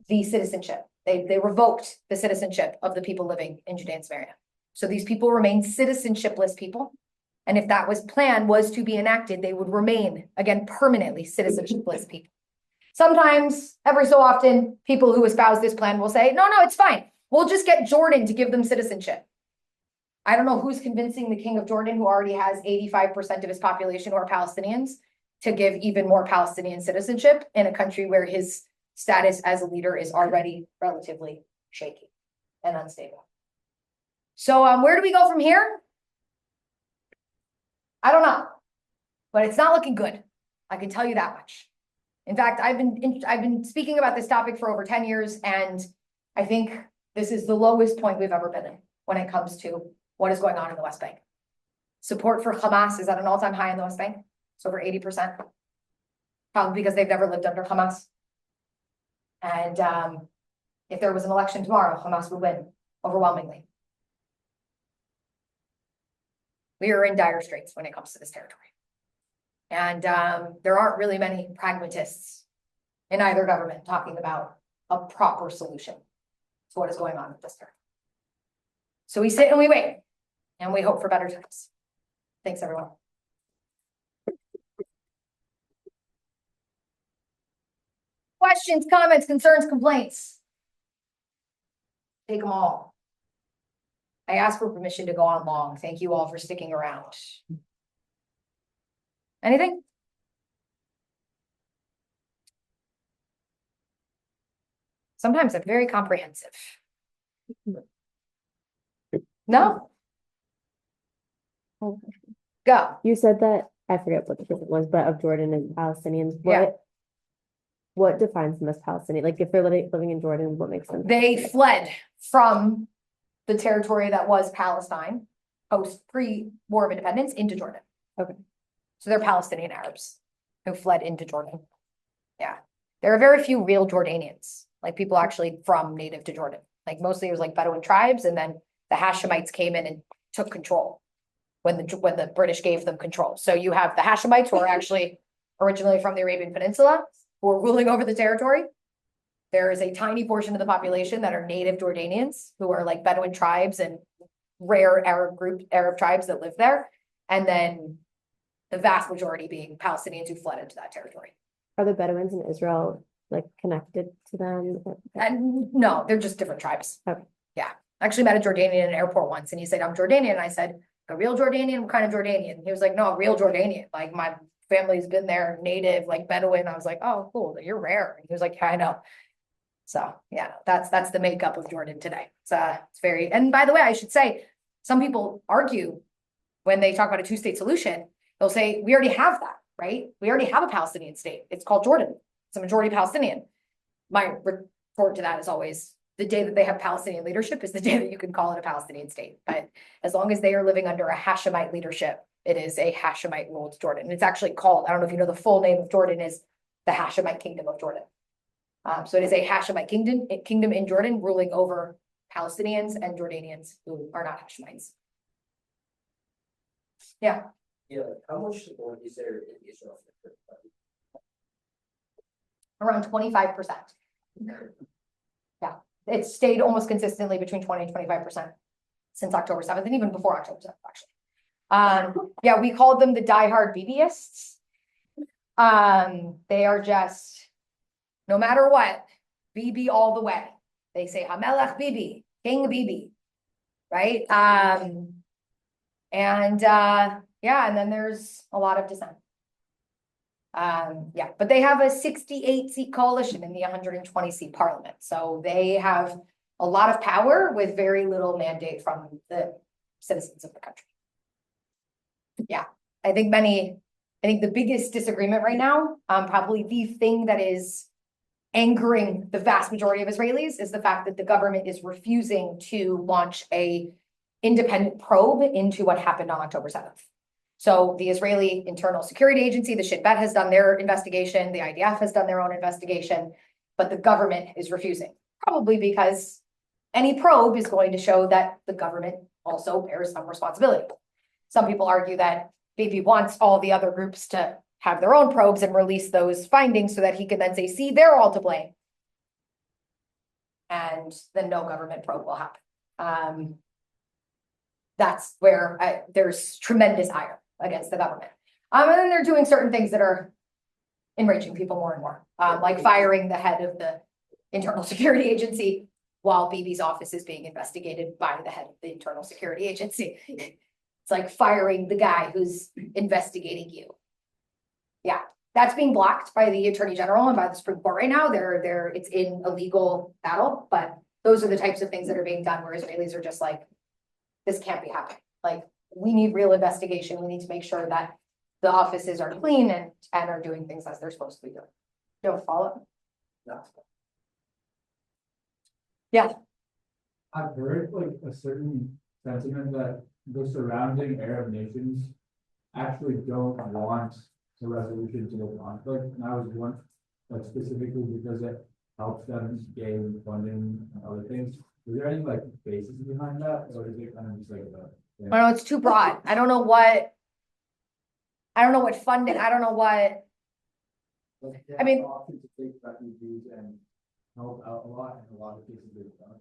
the citizenship. They revoked the citizenship of the people living in Judea and Samaria. So these people remain citizenshipless people. And if that plan was to be enacted, they would remain, again, permanently citizenshipless people. Sometimes, every so often, people who espouse this plan will say, no, it's fine. We'll just get Jordan to give them citizenship. I don't know who's convincing the king of Jordan, who already has 85% of his population who are Palestinians, to give even more Palestinian citizenship in a country where his status as a leader is already relatively shaky and unstable. So where do we go from here? I don't know, but it's not looking good. I can tell you that much. In fact, I've been speaking about this topic for over 10 years, and I think this is the lowest point we've ever been in when it comes to what is going on in the West Bank. Support for Hamas is at an all-time high in the West Bank. It's over 80%, probably because they've never lived under Hamas. And if there was an election tomorrow, Hamas would win overwhelmingly. We are in dire straits when it comes to this territory. And there aren't really many pragmatists in either government talking about a proper solution to what is going on with this territory. So we sit and we wait, and we hope for better times. Thanks, everyone. Questions, comments, concerns, complaints? Take them all. I ask for permission to go on long. Thank you all for sticking around. Anything? Sometimes I'm very comprehensive. No? Go. You said that, I forget what the question was, but of Jordan and Palestinians, Yeah. what defines them as Palestinian? Like if they're living in Jordan, what makes them? They fled from the territory that was Palestine pre-war of independence into Jordan. Okay. So they're Palestinian Arabs who fled into Jordan. Yeah. There are very few real Jordanians, like people actually from native to Jordan. Like mostly it was like Bedouin tribes, and then the Hashemites came in and took control when the British gave them control. So you have the Hashemites, who are actually originally from the Arabian Peninsula, who are ruling over the territory. There is a tiny portion of the population that are native Jordanians, who are like Bedouin tribes and rare Arab tribes that live there. And then the vast majority being Palestinians who fled into that territory. Are the Bedouins in Israel like connected to them? And no, they're just different tribes. Okay. Yeah. I actually met a Jordanian in an airport once, and he said, I'm Jordanian. And I said, a real Jordanian? What kind of Jordanian? He was like, no, a real Jordanian. Like my family's been there, native, like Bedouin. I was like, oh, cool. You're rare. And he was like, yeah, I know. So yeah, that's the makeup of Jordan today. It's very, and by the way, I should say, some people argue when they talk about a two-state solution, they'll say, we already have that, right? We already have a Palestinian state. It's called Jordan. It's a majority Palestinian. My retort to that is always, the day that they have Palestinian leadership is the day that you can call it a Palestinian state. But as long as they are living under a Hashemite leadership, it is a Hashemite ruled Jordan. And it's actually called, I don't know if you know, the full name of Jordan is the Hashemite Kingdom of Jordan. So it is a Hashemite kingdom in Jordan, ruling over Palestinians and Jordanians who are not Hashemites. Yeah. Yeah, how much support is there in Israel? Around 25%. Yeah, it's stayed almost consistently between 20 and 25% since October 7th, and even before October 7th, actually. Yeah, we called them the diehard Bibyists. They are just, no matter what, Bibi all the way. They say Hamelech Bibi, King Bibi, right? And Yeah, and then there's a lot of dissent. Yeah, but they have a 68-seat coalition in the 120-seat parliament, so they have a lot of power with very little mandate from the citizens of the country. Yeah, I think the biggest disagreement right now, probably the thing that is angering the vast majority of Israelis is the fact that the government is refusing to launch a independent probe into what happened on October 7th. So the Israeli Internal Security Agency, the Shin Bet, has done their investigation, the IDF has done their own investigation, but the government is refusing, probably because any probe is going to show that the government also bears some responsibility. Some people argue that Bibi wants all the other groups to have their own probes and release those findings so that he can then say, see, they're all to blame. And then no government probe will happen. That's where there's tremendous ire against the government. And then they're doing certain things that are enraging people more and more, like firing the head of the Internal Security Agency while Bibi's office is being investigated by the head of the Internal Security Agency. It's like firing the guy who's investigating you. Yeah, that's being blocked by the Attorney General and by the Supreme Court right now. It's in a legal battle, but those are the types of things that are being done where Israelis are just like, this can't be happening. Like, we need real investigation. We need to make sure that the offices are clean and are doing things as they're supposed to be doing. Do you have a follow-up? No. Yeah. I've heard like a certain sentiment that the surrounding Arab nations actually don't want a resolution to the conflict, and I was wondering, like, specifically because it helps them gain funding and other things. Is there any like basis behind that, or is it kind of just like I don't know, it's too broad. I don't know what funding, I don't know what, I mean- option to take refugees and help out a lot, in a lot of cases they've done.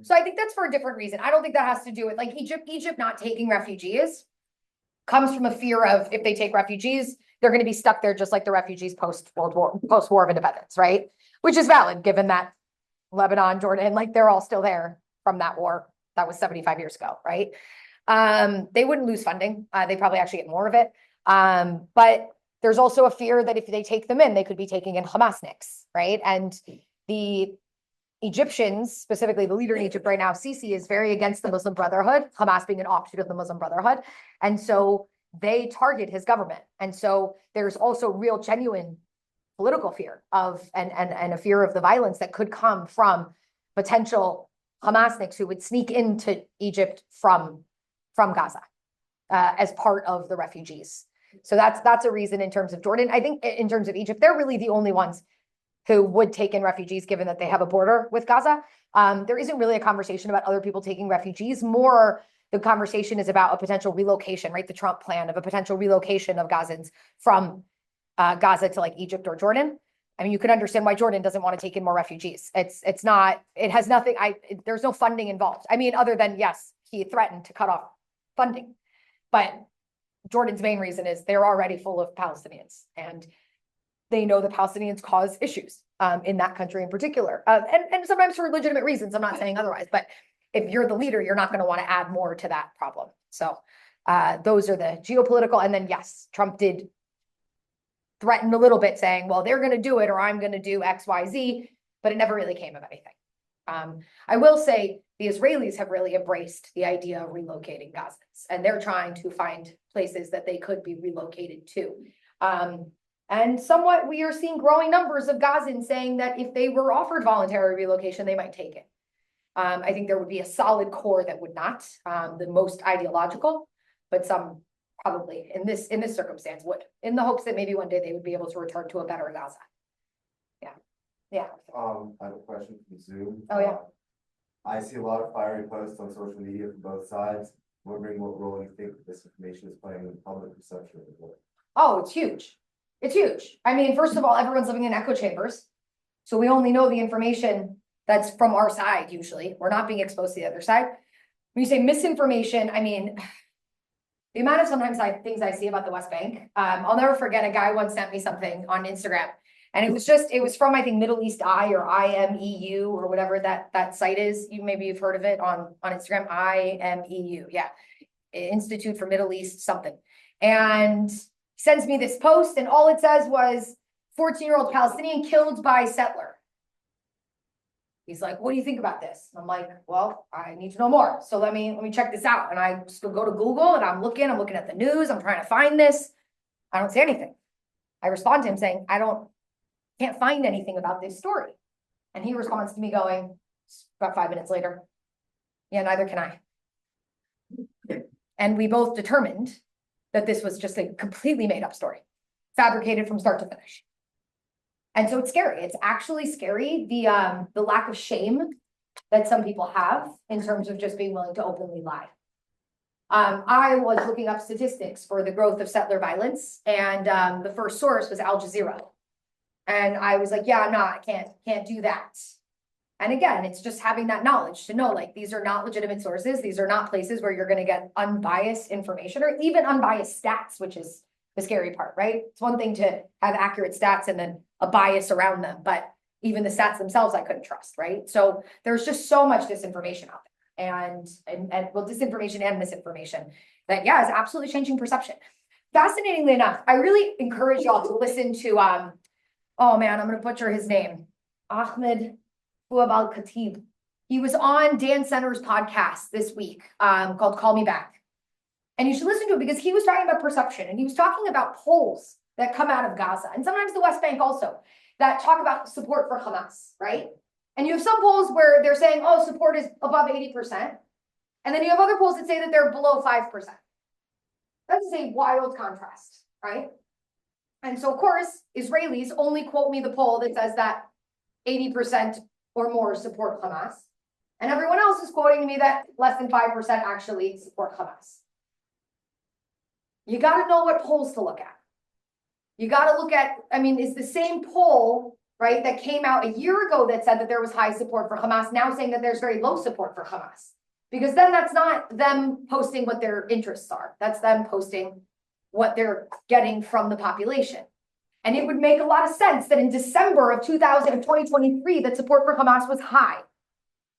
so I think that's for a different reason. I don't think that has to do with like Egypt not taking refugees comes from a fear of if they take refugees, they're going to be stuck there just like the refugees post-war of independence, right? Which is valid given that Lebanon, Jordan, like they're all still there from that war. That was 75 years ago, right? They wouldn't lose funding. They probably actually get more of it. But there's also a fear that if they take them in, they could be taking in Hamasniks, right? And the Egyptians, specifically the leader in Egypt right now, Sisi, is very against the Muslim Brotherhood, Hamas being an offshoot of the Muslim Brotherhood. And so they target his government. And so there's also real genuine political fear of and a fear of the violence that could come from potential Hamasniks who would sneak into Egypt from Gaza as part of the refugees. So that's a reason in terms of Jordan. I think in terms of Egypt, they're really the only ones who would take in refugees given that they have a border with Gaza. There isn't really a conversation about other people taking refugees. More the conversation is about a potential relocation, right? The Trump plan of a potential relocation of Gazans from Gaza to like Egypt or Jordan. I mean, you could understand why Jordan doesn't want to take in more refugees. It's not, it has nothing, there's no funding involved. I mean, other than, yes, he threatened to cut off funding, but Jordan's main reason is they're already full of Palestinians and they know the Palestinians cause issues in that country in particular. And sometimes for legitimate reasons, I'm not saying otherwise, but if you're the leader, you're not going to want to add more to that problem. So those are the geopolitical. And then, yes, Trump did threaten a little bit saying, well, they're going to do it or I'm going to do X, Y, Z, but it never really came of anything. I will say the Israelis have really embraced the idea of relocating Gazans, and they're trying to find places that they could be relocated to. And somewhat we are seeing growing numbers of Gazans saying that if they were offered voluntary relocation, they might take it. I think there would be a solid core that would not, the most ideological, but some probably in this circumstance would, in the hopes that maybe one day they would be able to return to a better Gaza. Yeah. I have a question from Zoom. Oh, yeah. I see a lot of fiery posts on social media from both sides. Wondering what role you think this information is playing in public perception of the war. Oh, it's huge. It's huge. I mean, first of all, everyone's living in echo chambers. So we only know the information that's from our side, usually. We're not being exposed to the other side. When you say misinformation, I mean, the amount of sometimes things I see about the West Bank, I'll never forget a guy once sent me something on Instagram. And it was from, I think, Middle East Eye or IMEU or whatever that site is. Maybe you've heard of it on Instagram, IMEU. Yeah. Institute for Middle East something. And he sends me this post, and all it says was 14-year-old Palestinian killed by settler. He's like, what do you think about this? I'm like, well, I need to know more. So let me check this out. And I just go to Google and I'm looking at the news. I'm trying to find this. I don't see anything. I respond to him saying, can't find anything about this story. And he responds to me going, about 5 minutes later, yeah, neither can I. And we both determined that this was just a completely made up story, fabricated from start to finish. And so it's scary. It's actually scary, the lack of shame that some people have in terms of just being willing to openly lie. I was looking up statistics for the growth of settler violence, and the first source was Al Jazeera. And I was like, yeah, I can't do that. And again, it's just having that knowledge to know, like, these are not legitimate sources. These are not places where you're going to get unbiased information or even unbiased stats, which is the scary part, right? It's one thing to have accurate stats and then a bias around them, but even the stats themselves, I couldn't trust, right? So there's just so much disinformation out there, and well, disinformation and misinformation that, yeah, is absolutely changing perception. Fascinatingly enough, I really encourage y'all to listen to, oh man, I'm going to butcher his name, Ahmed Fouab al-Khatib. He was on Dan Center's podcast this week called Call Me Back. And you should listen to it because he was talking about perception, and he was talking about polls that come out of Gaza and sometimes the West Bank also that talk about support for Hamas, right? And you have some polls where they're saying, oh, support is above 80%. And then you have other polls that say that they're below 5%. That's a wild contrast, right? And so, of course, Israelis only quote me the poll that says that 80% or more support Hamas. And everyone else is quoting me that less than 5% actually support Hamas. You got to know what polls to look at. You got to look at, I mean, is the same poll, right, that came out a year ago that said that there was high support for Hamas now saying that there's very low support for Hamas? Because then that's not them posting what their interests are. That's them posting what they're getting from the population. And it would make a lot of sense that in December of 2023, that support for Hamas was high.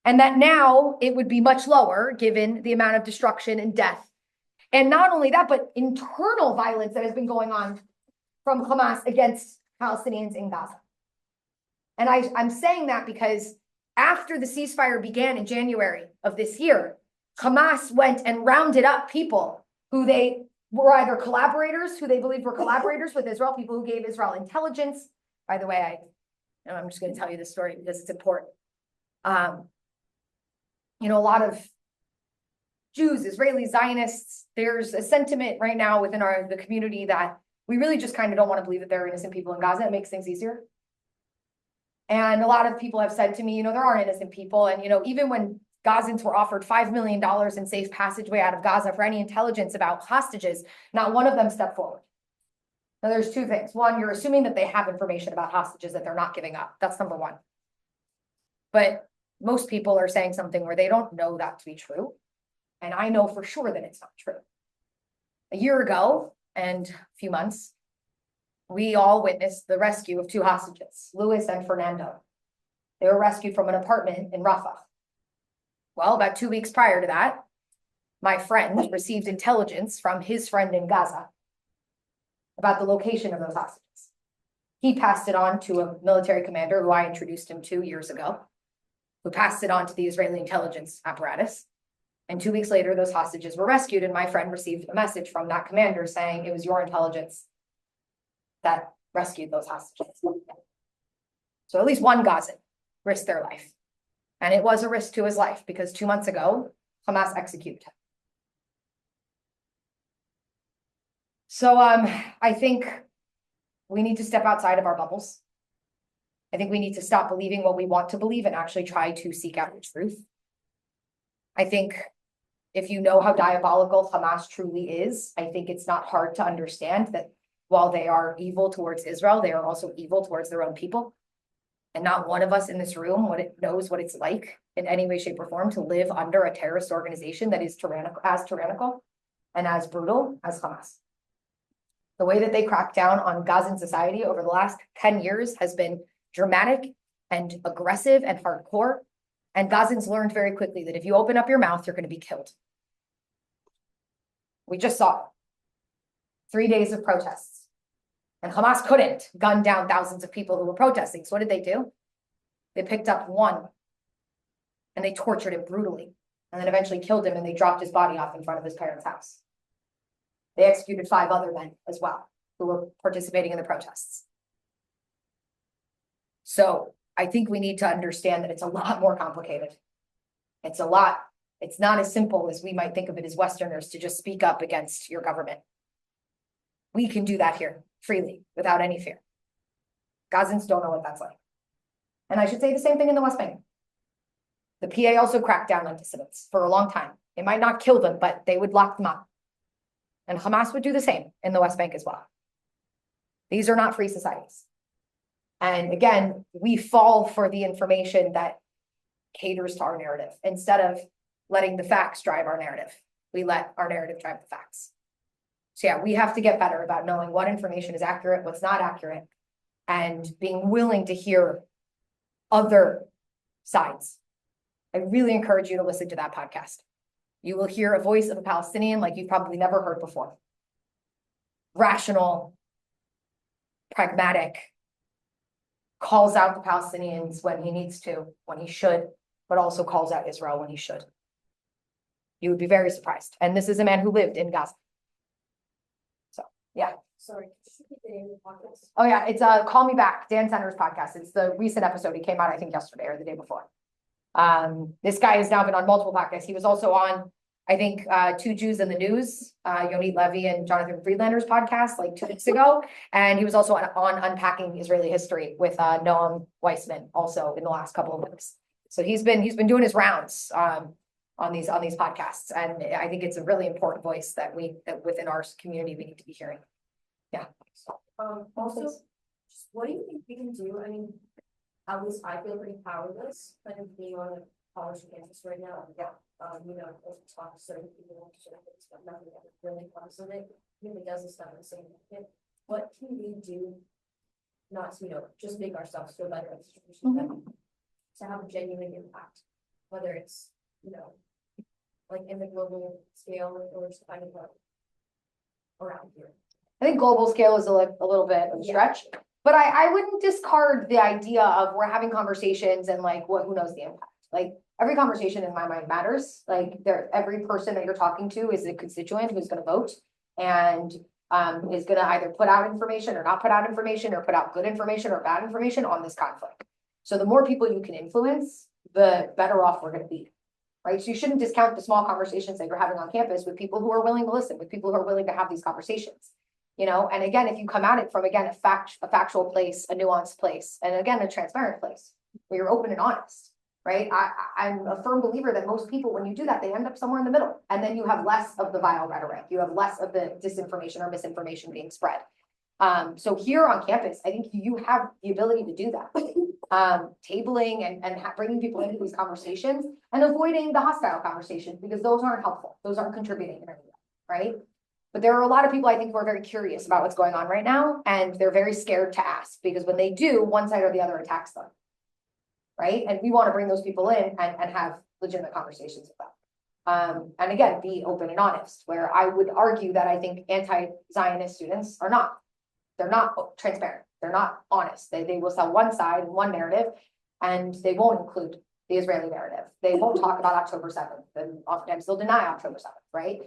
And that now it would be much lower given the amount of destruction and death. And not only that, but internal violence that has been going on from Hamas against Palestinians in Gaza. And I'm saying that because after the ceasefire began in January of this year, Hamas went and rounded up people who they were either collaborators, who they believed were collaborators with Israel, people who gave Israel intelligence. By the way, I'm just going to tell you this story because it's important. A lot of Jews, Israeli Zionists, there's a sentiment right now within the community that we really just kind of don't want to believe that there are innocent people in Gaza. It makes things easier. And a lot of people have said to me, there aren't innocent people. And, even when Gazans were offered $5 million in safe passageway out of Gaza for any intelligence about hostages, not one of them stepped forward. Now, there's two things. One, you're assuming that they have information about hostages that they're not giving up. That's number one. But most people are saying something where they don't know that to be true. And I know for sure that it's not true. A year ago and a few months, we all witnessed the rescue of two hostages, Louis and Fernando. They were rescued from an apartment in Rafah. Well, about 2 weeks prior to that, my friend received intelligence from his friend in Gaza about the location of those hostages. He passed it on to a military commander who I introduced him to years ago, who passed it on to the Israeli intelligence apparatus. And 2 weeks later, those hostages were rescued, and my friend received a message from that commander saying it was your intelligence that rescued those hostages. So at least one Gazan risked their life. And it was a risk to his life because 2 months ago, Hamas executed him. So I think we need to step outside of our bubbles. I think we need to stop believing what we want to believe and actually try to seek out the truth. I think if you know how diabolical Hamas truly is, I think it's not hard to understand that while they are evil towards Israel, they are also evil towards their own people. And not one of us in this room knows what it's like in any way, shape, or form to live under a terrorist organization that is tyrannical and as brutal as Hamas. The way that they crack down on Gazan society over the last 10 years has been dramatic and aggressive and hardcore. And Gazans learned very quickly that if you open up your mouth, you're going to be killed. We just saw it. 3 days of protests. And Hamas couldn't gun down thousands of people who were protesting. So what did they do? They picked up one and they tortured him brutally and then eventually killed him, and they dropped his body off in front of his parents' house. They executed 5 other men as well who were participating in the protests. So I think we need to understand that it's a lot more complicated. It's not as simple as we might think of it as Westerners to just speak up against your government. We can do that here freely without any fear. Gazans don't know what that's like. And I should say the same thing in the West Bank. The PA also cracked down on dissidents for a long time. It might not kill them, but they would lock them up. And Hamas would do the same in the West Bank as well. These are not free societies. And again, we fall for the information that caters to our narrative instead of letting the facts drive our narrative. We let our narrative drive the facts. So yeah, we have to get better about knowing what information is accurate, what's not accurate, and being willing to hear other sides. I really encourage you to listen to that podcast. You will hear a voice of a Palestinian like you've probably never heard before. Rational, pragmatic, calls out the Palestinians when he needs to, when he should, but also calls out Israel when he should. You would be very surprised. And this is a man who lived in Gaza. So, yeah. Sorry, could you repeat the name of the podcast? Oh yeah, it's Call Me Back, Dan Center's podcast. It's the recent episode. He came out, I think, yesterday or the day before. This guy has now been on multiple podcasts. He was also on, I think, Two Jews in the News, Yonit Levy and Jonathan Friedlander's podcast like 2 weeks ago. And he was also on Unpacking Israeli History with Noam Weissman also in the last couple of weeks. So he's been doing his rounds on these podcasts. And I think it's a really important voice that within our community we need to be hearing. Yeah. Also, just what do you think we can do? I mean, at least I feel pretty powerless, kind of being on a college campus right now. Yeah. You know, there's talk to certain people, certain things, but nothing ever really comes of it. Even does the stuff in the same way. What can we do not to, you know, just make ourselves feel better at situations, but to have a genuine impact, whether it's, you know, like in the global scale or just kind of around here. I think global scale is a little bit of a stretch, but I wouldn't discard the idea of we're having conversations and like who knows the impact. Like every conversation in my mind matters. Like every person that you're talking to is a constituent who's going to vote and is going to either put out information or not put out information or put out good information or bad information on this conflict. So the more people you can influence, the better off we're going to be. Right. So you shouldn't discount the small conversations that you're having on campus with people who are willing to listen, with people who are willing to have these conversations. You know, and again, if you come at it from, again, a factual place, a nuanced place, and again, a transparent place where you're open and honest, right? I'm a firm believer that most people, when you do that, they end up somewhere in the middle. And then you have less of the vile rhetoric. You have less of the disinformation or misinformation being spread. So here on campus, I think you have the ability to do that. Tabling and bringing people into these conversations and avoiding the hostile conversations because those aren't helpful. Those aren't contributing in any way, right? But there are a lot of people I think who are very curious about what's going on right now, and they're very scared to ask because when they do, one side or the other attacks them, right? And we want to bring those people in and have legitimate conversations with them. And again, be open and honest, where I would argue that I think anti-Zionist students are not. They're not transparent. They're not honest. They will sell one side and one narrative, and they won't include the Israeli narrative. They won't talk about October 7th, and oftentimes they'll deny October 7th, right?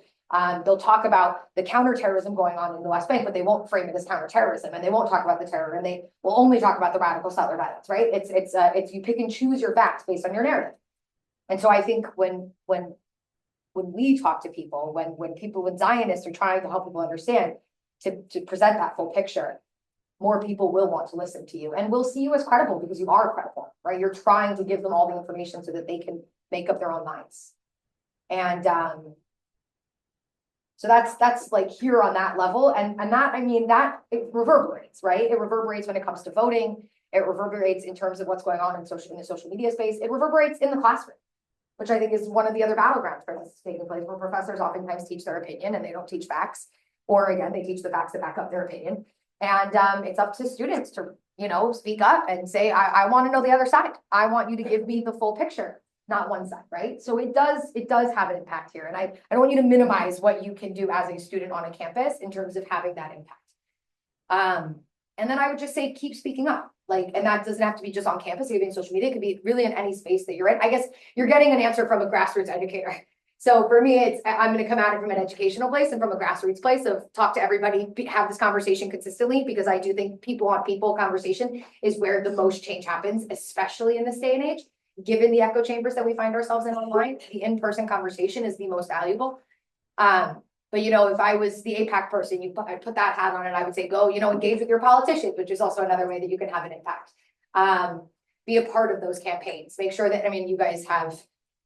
They'll talk about the counterterrorism going on in the West Bank, but they won't frame it as counterterrorism, and they won't talk about the terror, and they will only talk about the radical settler violence, right? It's you pick and choose your facts based on your narrative. And so I think when we talk to people, when Zionists are trying to help people understand to present that full picture, more people will want to listen to you and will see you as credible because you are credible, right? You're trying to give them all the information so that they can make up their own minds. And so that's like here on that level. And that, I mean, that it reverberates, right? It reverberates when it comes to voting. It reverberates in terms of what's going on in the social media space. It reverberates in the classroom, which I think is one of the other battlegrounds for this taking place, where professors oftentimes teach their opinion and they don't teach facts. Or again, they teach the facts that back up their opinion. And it's up to students to, you know, speak up and say, I want to know the other side. I want you to give me the full picture. not one side, right? So it does have an impact here. And I don't want you to minimize what you can do as a student on a campus in terms of having that impact. And then I would just say, keep speaking up. Like, and that doesn't have to be just on campus, it could be in social media, it could be really in any space that you're in. I guess you're getting an answer from a grassroots educator. So for me, I'm going to come at it from an educational place and from a grassroots place of talk to everybody, have this conversation consistently, because I do think people on people conversation is where the most change happens, especially in this day and age. Given the echo chambers that we find ourselves in online, the in-person conversation is the most valuable. But if I was the APAC person, I'd put that hat on and I would say, go, engage with your politicians, which is also another way that you can have an impact. Be a part of those campaigns. Make sure that, you guys have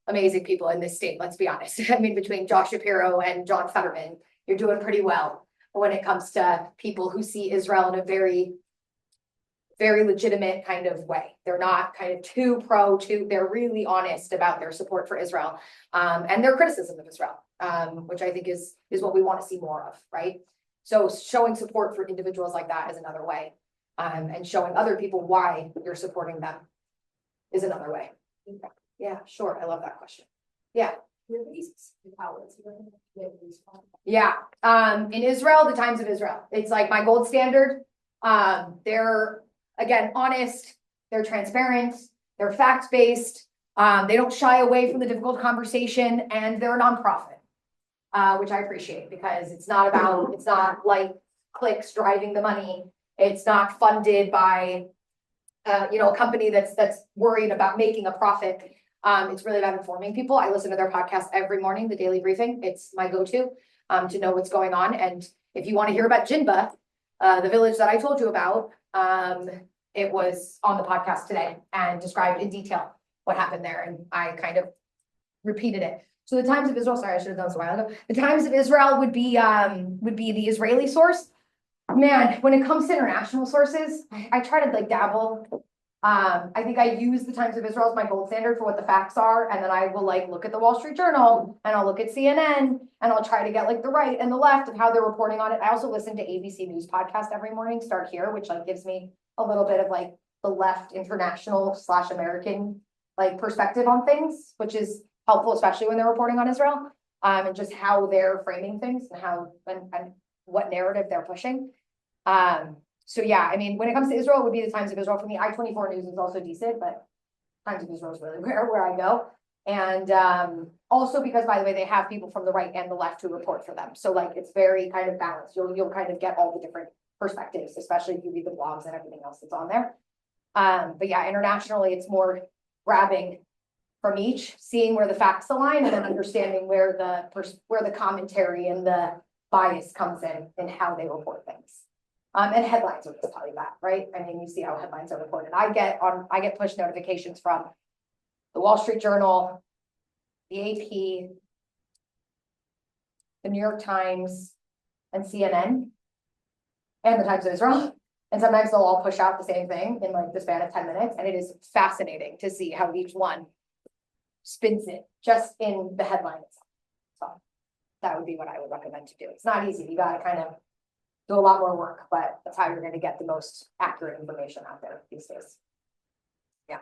amazing people in this state, let's be honest. Between Josh Shapiro and John Fetterman, you're doing pretty well when it comes to people who see Israel in a very, very legitimate kind of way. They're not kind of they're really honest about their support for Israel, and their criticism of Israel, which I think is what we want to see more of, right? So showing support for individuals like that is another way, and showing other people why you're supporting them is another way. Yeah, sure. I love that question. Yeah. Yeah. In Israel, the Times of Israel, it's like my gold standard. They're, again, honest, they're transparent, they're fact-based, they don't shy away from the difficult conversation, and they're a nonprofit, which I appreciate, because it's not like clicks driving the money. It's not funded by a company that's worried about making a profit. It's really about informing people. I listen to their podcast every morning, the daily briefing. It's my go-to to know what's going on. And if you want to hear about Jinba, the village that I told you about, it was on the podcast today and described in detail what happened there. And I kind of repeated it. So the Times of Israel, sorry, I should have done this a while ago. The Times of Israel would be the Israeli source. Man, when it comes to international sources, I try to dabble. I think I use the Times of Israel as my gold standard for what the facts are. And then I will look at the Wall Street Journal, and I'll look at CNN, and I'll try to get the right and the left of how they're reporting on it. I also listen to ABC News podcast every morning, Start Here, which gives me a little bit of the left international / American perspective on things, which is helpful, especially when they're reporting on Israel, and just how they're framing things and how and what narrative they're pushing. So yeah, when it comes to Israel, it would be the Times of Israel for me. I-24 News is also decent, but Times of Israel is really where I go. And also because, by the way, they have people from the right and the left who report for them. So it's very kind of balanced. You'll kind of get all the different perspectives, especially if you read the blogs and everything else that's on there. But yeah, internationally, it's more grabbing from each, seeing where the facts align, and then understanding where the commentary and the bias comes in and how they report things. And headlines will just tell you that, right? You see how headlines are reported. I get push notifications from the Wall Street Journal, the AP, the New York Times, and CNN, and the Times of Israel. And sometimes they'll all push out the same thing in the span of 10 minutes. And it is fascinating to see how each one spins it just in the headline itself. So that would be what I would recommend to do. It's not easy. You got to kind of do a lot more work, but that's how you're going to get the most accurate information out there these days. Yeah.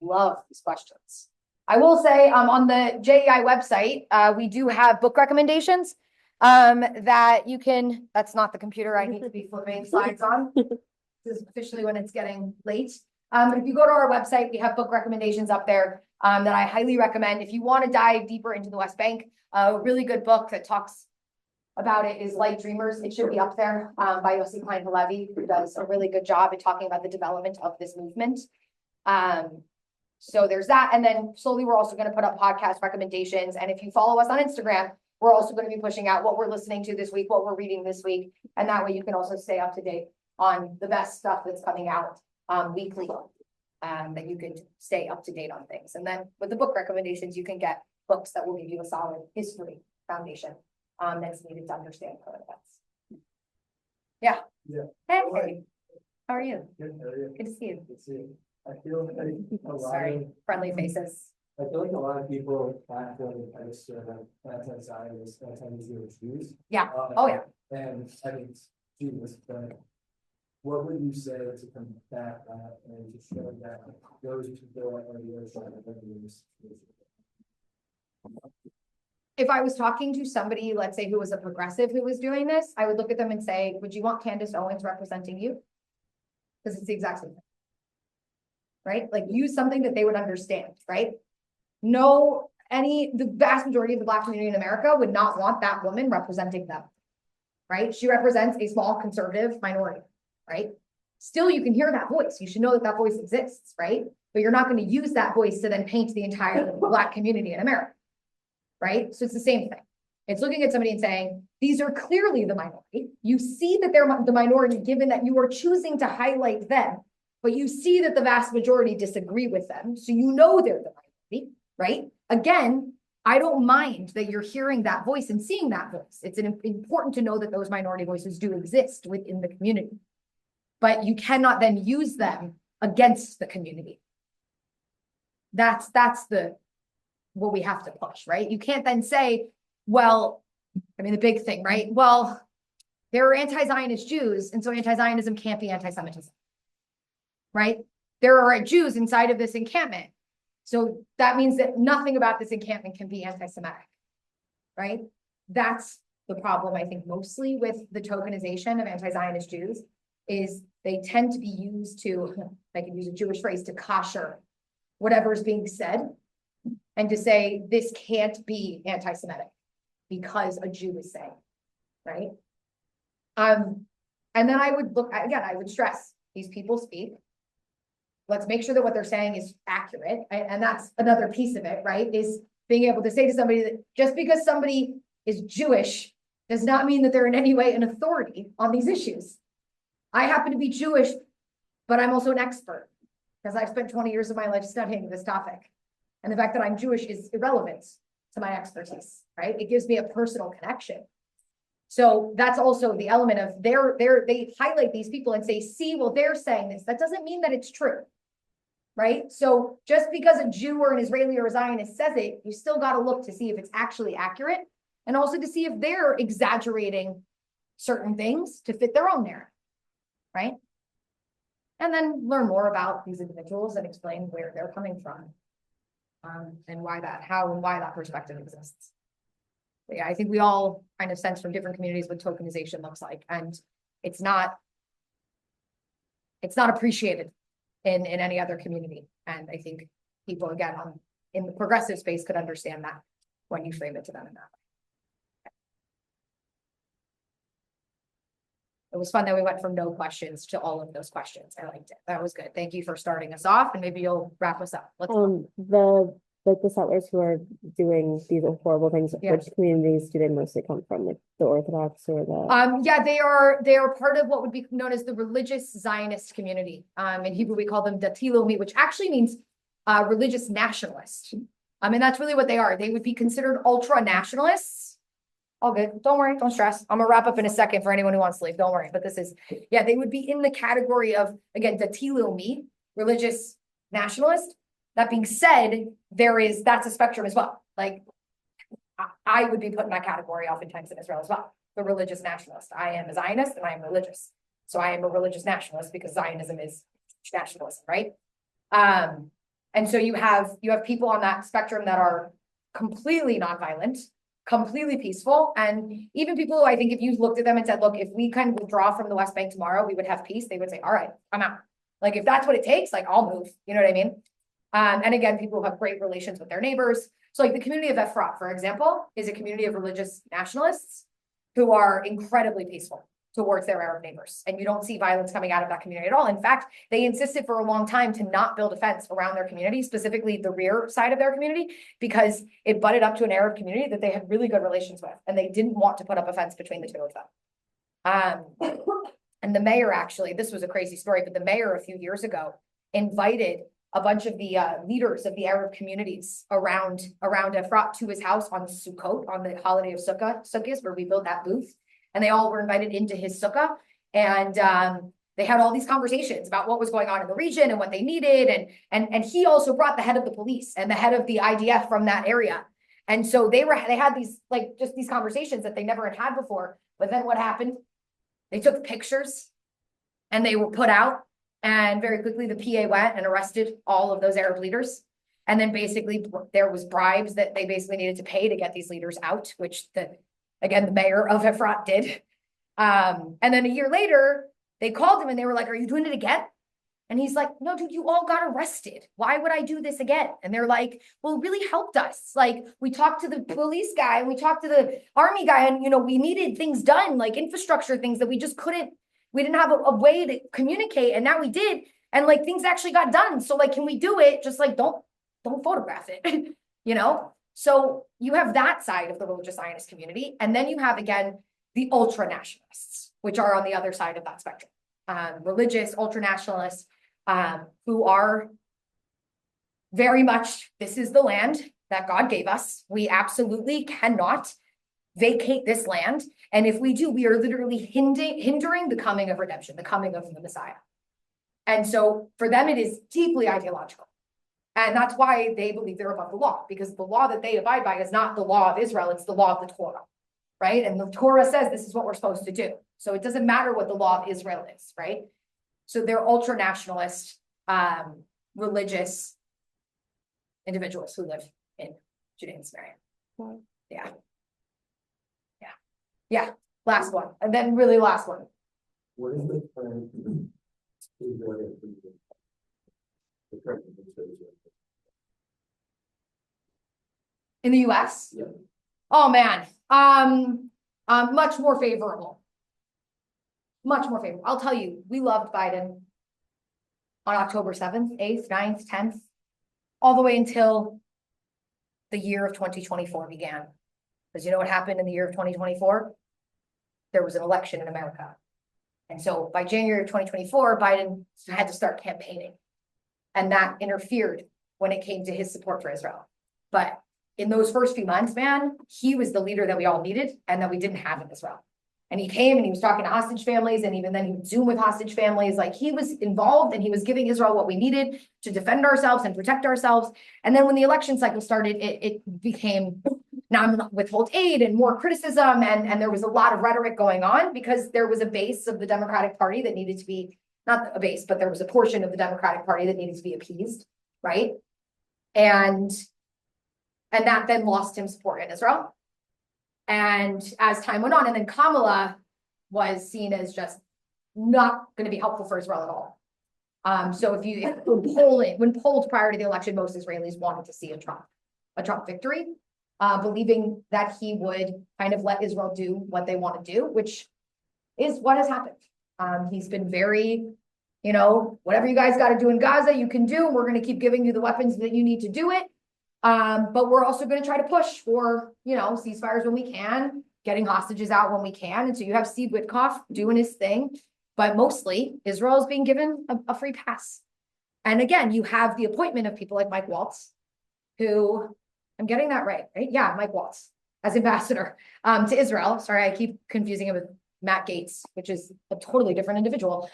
Love these questions. I will say on the JEI website, we do have book recommendations that you can, that's not the computer I need to be flipping slides on. This is officially when it's getting late. But if you go to our website, we have book recommendations up there that I highly recommend. If you want to dive deeper into the West Bank, a really good book that talks about it is Light Dreamers. It should be up there by Yossi Klein Halevi, who does a really good job at talking about the development of this movement. So there's that. And then slowly we're also going to put up podcast recommendations. And if you follow us on Instagram, we're also going to be pushing out what we're listening to this week, what we're reading this week. And that way you can also stay up to date on the best stuff that's coming out weekly, that you can stay up to date on things. And then with the book recommendations, you can get books that will give you a solid history foundation that's needed to understand current events. Yeah. Yeah. Hey, how are you? Good, how are you? Good to see you. Good to see you. I feel like a lot Sorry, of, friendly faces. I feel like a lot of people find the pedestal of anti-Zionist, anti-Jewish views. Yeah. Oh yeah. And Jesus, but what would you say to combat that and to show that those people are the other side of this situation? If I was talking to somebody, let's say, who was a progressive who was doing this, I would look at them and say, would you want Candace Owens representing you? Because it's the exact same thing. Right? Like use something that they would understand, right? The vast majority of the Black community in America would not want that woman representing them. Right? She represents a small conservative minority, right? Still, you can hear that voice. You should know that that voice exists, right? But you're not going to use that voice to then paint the entire Black community in America. Right? So it's the same thing. It's looking at somebody and saying, these are clearly the minority. You see that they're the minority given that you are choosing to highlight them, but you see that the vast majority disagree with them. So you know they're the minority, right? Again, I don't mind that you're hearing that voice and seeing that voice. It's important to know that those minority voices do exist within the community, but you cannot then use them against the community. That's what we have to push, right? You can't then say, well, I mean, the big thing, right? Well, there are anti-Zionist Jews, and so anti-Zionism can't be anti-Semitism, right? There are Jews inside of this encampment. So that means that nothing about this encampment can be anti-Semitic, right? That's the problem, I think, mostly with the tokenization of anti-Zionist Jews, is they tend to be used to, if I can use a Jewish phrase, to kosher whatever's being said, and to say this can't be anti-Semitic because a Jew is saying, right? And then I would look, again, I would stress, these people speak. Let's make sure that what they're saying is accurate. And that's another piece of it, right? Is being able to say to somebody that just because somebody is Jewish does not mean that they're in any way an authority on these issues. I happen to be Jewish, but I'm also an expert because I've spent 20 years of my life studying this topic. And the fact that I'm Jewish is irrelevant to my expertise, right? It gives me a personal connection. So that's also the element of they highlight these people and say, see, well, they're saying this. That doesn't mean that it's true, right? So just because a Jew or an Israeli or a Zionist says it, you still got to look to see if it's actually accurate and also to see if they're exaggerating certain things to fit their own narrative, right? And then learn more about these individuals and explain where they're coming from. And why that perspective exists. But yeah, I think we all kind of sense from different communities what tokenization looks like, and it's not appreciated in any other community. And I think people, again, in the progressive space could understand that when you frame it to them in that way. It was fun that we went from no questions to all of those questions. I liked it. That was good. Thank you for starting us off, and maybe you'll wrap us up. Let's The settlers who are doing these horrible things, Yeah. which communities do they mostly come from? Like the Orthodox or the Yeah, they are part of what would be known as the religious Zionist community. In Hebrew, we call them Dati Leumi, which actually means religious nationalist. And that's really what they are. They would be considered ultra nationalists. All good. Don't worry. Don't stress. I'm gonna wrap up in a second for anyone who wants to leave. Don't worry. But they would be in the category of, again, Dati Leumi, religious nationalist. That being said, that's a spectrum as well. Like I would be put in that category oftentimes in Israel as well. The religious nationalist. I am a Zionist and I am religious. So I am a religious nationalist because Zionism is nationalism, right? And so you have people on that spectrum that are completely nonviolent, completely peaceful, and even people who I think if you looked at them and said, look, if we kind of withdraw from the West Bank tomorrow, we would have peace, they would say, all right, I'm out. Like if that's what it takes, like I'll move. You know what I mean? And again, people who have great relations with their neighbors. So like the community of Efrat, for example, is a community of religious nationalists who are incredibly peaceful towards their Arab neighbors. And you don't see violence coming out of that community at all. In fact, they insisted for a long time to not build a fence around their community, specifically the rear side of their community, because it butted up to an Arab community that they had really good relations with. And they didn't want to put up a fence between the two of them. And the mayor actually, this was a crazy story, but the mayor a few years ago invited a bunch of the leaders of the Arab communities around Efrat to his house on Sukkot, on the holiday of Sukkot, where we built that booth. And they all were invited into his sukkah. And they had all these conversations about what was going on in the region and what they needed. And he also brought the head of the police and the head of the IDF from that area. And so they had these, like, just these conversations that they never had before. But then what happened? They took pictures and they were put out. And very quickly, the PA went and arrested all of those Arab leaders. And then basically there was bribes that they basically needed to pay to get these leaders out, which the mayor of Efrat did. And then a year later, they called him and they were like, "Are you doing it again?" And he's like, "No, dude, you all got arrested. Why would I do this again?" And they're like, "Well, it really helped us. Like, we talked to the police guy and we talked to the army guy, and, we needed things done, like infrastructure things that we just couldn't, we didn't have a way to communicate. And now we did. And like, things actually got done. So like, can we do it? Just like, don't photograph it, So you have that side of the religious Zionist community. And then you have, again, the ultra nationalists, which are on the other side of that spectrum. Religious ultra nationalists, who are very much, this is the land that God gave us. We absolutely cannot vacate this land. And if we do, we are literally hindering the coming of redemption, the coming of the Messiah. And so for them, it is deeply ideological. And that's why they believe they're above the law, because the law that they abide by is not the law of Israel, it's the law of the Torah, right? And the Torah says this is what we're supposed to do. So it doesn't matter what the law of Israel is, right? So they're ultra nationalist, religious individuals who live in Judea and Samaria. Wow. Yeah. Last one. And then really last one. What is the plan? The current administration? In the US? Yeah. Oh man. Much more favorable. Much more favorable. I'll tell you, we loved Biden on October 7th, 8th, 9th, 10th, all the way until the year of 2024 began. Because you know what happened in the year of 2024? There was an election in America. And so by January of 2024, Biden had to start campaigning. And that interfered when it came to his support for Israel. But in those first few months, man, he was the leader that we all needed and that we didn't have in Israel. And he came and he was talking to hostage families, and even then he would Zoom with hostage families. Like, he was involved and he was giving Israel what we needed to defend ourselves and protect ourselves. And then when the election cycle started, it became non-withhold aid and more criticism. And there was a lot of rhetoric going on because there was a base of the Democratic Party that needed to be, not a base, but there was a portion of the Democratic Party that needed to be appeased, right? And that then lost him support in Israel. And as time went on, and then Kamala was seen as just not going to be helpful for Israel at all. So when polled prior to the election, most Israelis wanted to see a Trump victory, believing that he would kind of let Israel do what they want to do, which is what has happened. He's been very, whatever you guys got to do in Gaza, you can do. We're going to keep giving you the weapons that you need to do it. But we're also going to try to push for, ceasefires when we can, getting hostages out when we can. And so you have Steve Witkoff doing his thing, but mostly Israel is being given a free pass. And again, you have the appointment of people like Mike Waltz, who, I'm getting that right? Yeah, Mike Waltz as ambassador to Israel. Sorry, I keep confusing him with Matt Gaetz, which is a totally different individual.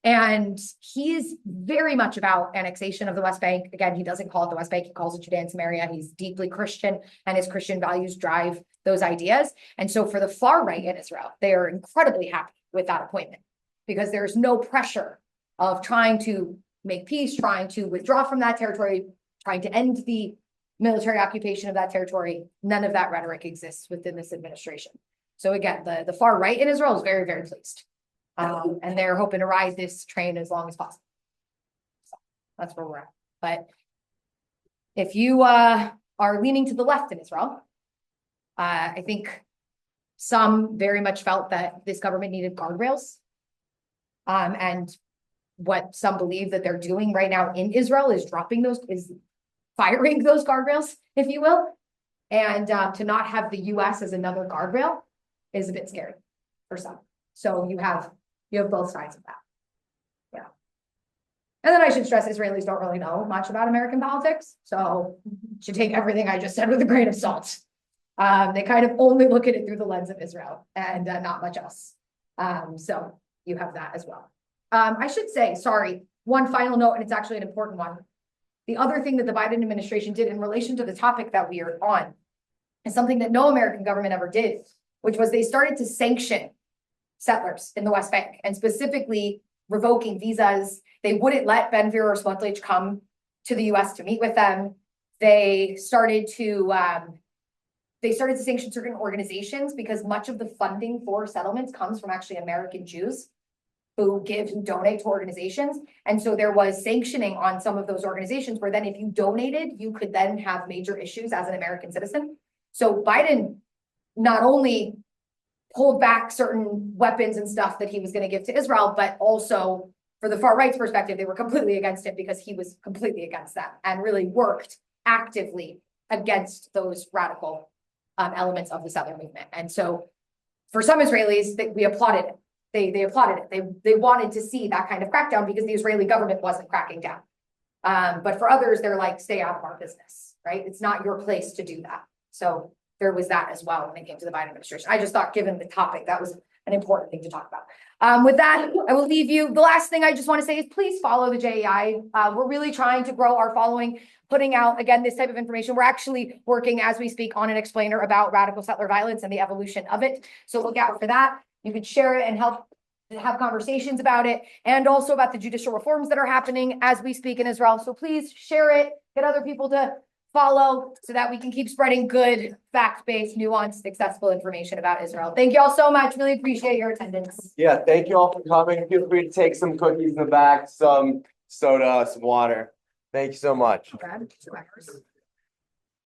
And he is very much about annexation of the West Bank. Again, he doesn't call it the West Bank, he calls it Judea and Samaria. He's deeply Christian, and his Christian values drive those ideas. And so for the far right in Israel, they are incredibly happy with that appointment because there's no pressure of trying to make peace, trying to withdraw from that territory, trying to end the military occupation of that territory. None of that rhetoric exists within this administration. So again, the far right in Israel is very, very pleased. And they're hoping to ride this train as long as possible. So that's where we're at. But if you are leaning to the left in Israel, I think some very much felt that this government needed guardrails. And what some believe that they're doing right now in Israel is firing those guardrails, if you will. And to not have the US as another guardrail is a bit scary for some. So you have both sides of that. Yeah. And then I should stress Israelis don't really know much about American politics. So you should take everything I just said with a grain of salt. They kind of only look at it through the lens of Israel and not much else. So you have that as well. I should say, sorry, one final note, and it's actually an important one. The other thing that the Biden administration did in relation to the topic that we are on is something that no American government ever did, which was they started to sanction settlers in the West Bank, and specifically revoking visas. They wouldn't let Ben-Gvir or Smotrich come to the US to meet with them. They started to sanction certain organizations because much of the funding for settlements comes from actually American Jews who donate to organizations. And so there was sanctioning on some of those organizations where then if you donated, you could then have major issues as an American citizen. So Biden not only pulled back certain weapons and stuff that he was going to give to Israel, but also for the far right's perspective, they were completely against it because he was completely against that and really worked actively against those radical elements of the settler movement. And so for some Israelis, we applauded it. They applauded it. They wanted to see that kind of crackdown because the Israeli government wasn't cracking down. But for others, they're like, stay out of our business, right? It's not your place to do that. So there was that as well when it came to the Biden administration. I just thought, given the topic, that was an important thing to talk about. With that, I will leave you. The last thing I just want to say is please follow the JEI. We're really trying to grow our following, putting out, again, this type of information. We're actually working as we speak on an explainer about radical settler violence and the evolution of it. So look out for that. You can share it and help have conversations about it, and also about the judicial reforms that are happening as we speak in Israel. So please share it, get other people to follow so that we can keep spreading good, fact-based, nuanced, accessible information about Israel. Thank you all so much. Really appreciate your attendance. Yeah, thank you all for coming. Feel free to take some cookies in the back, some soda, some water. Thank you so much. Brad,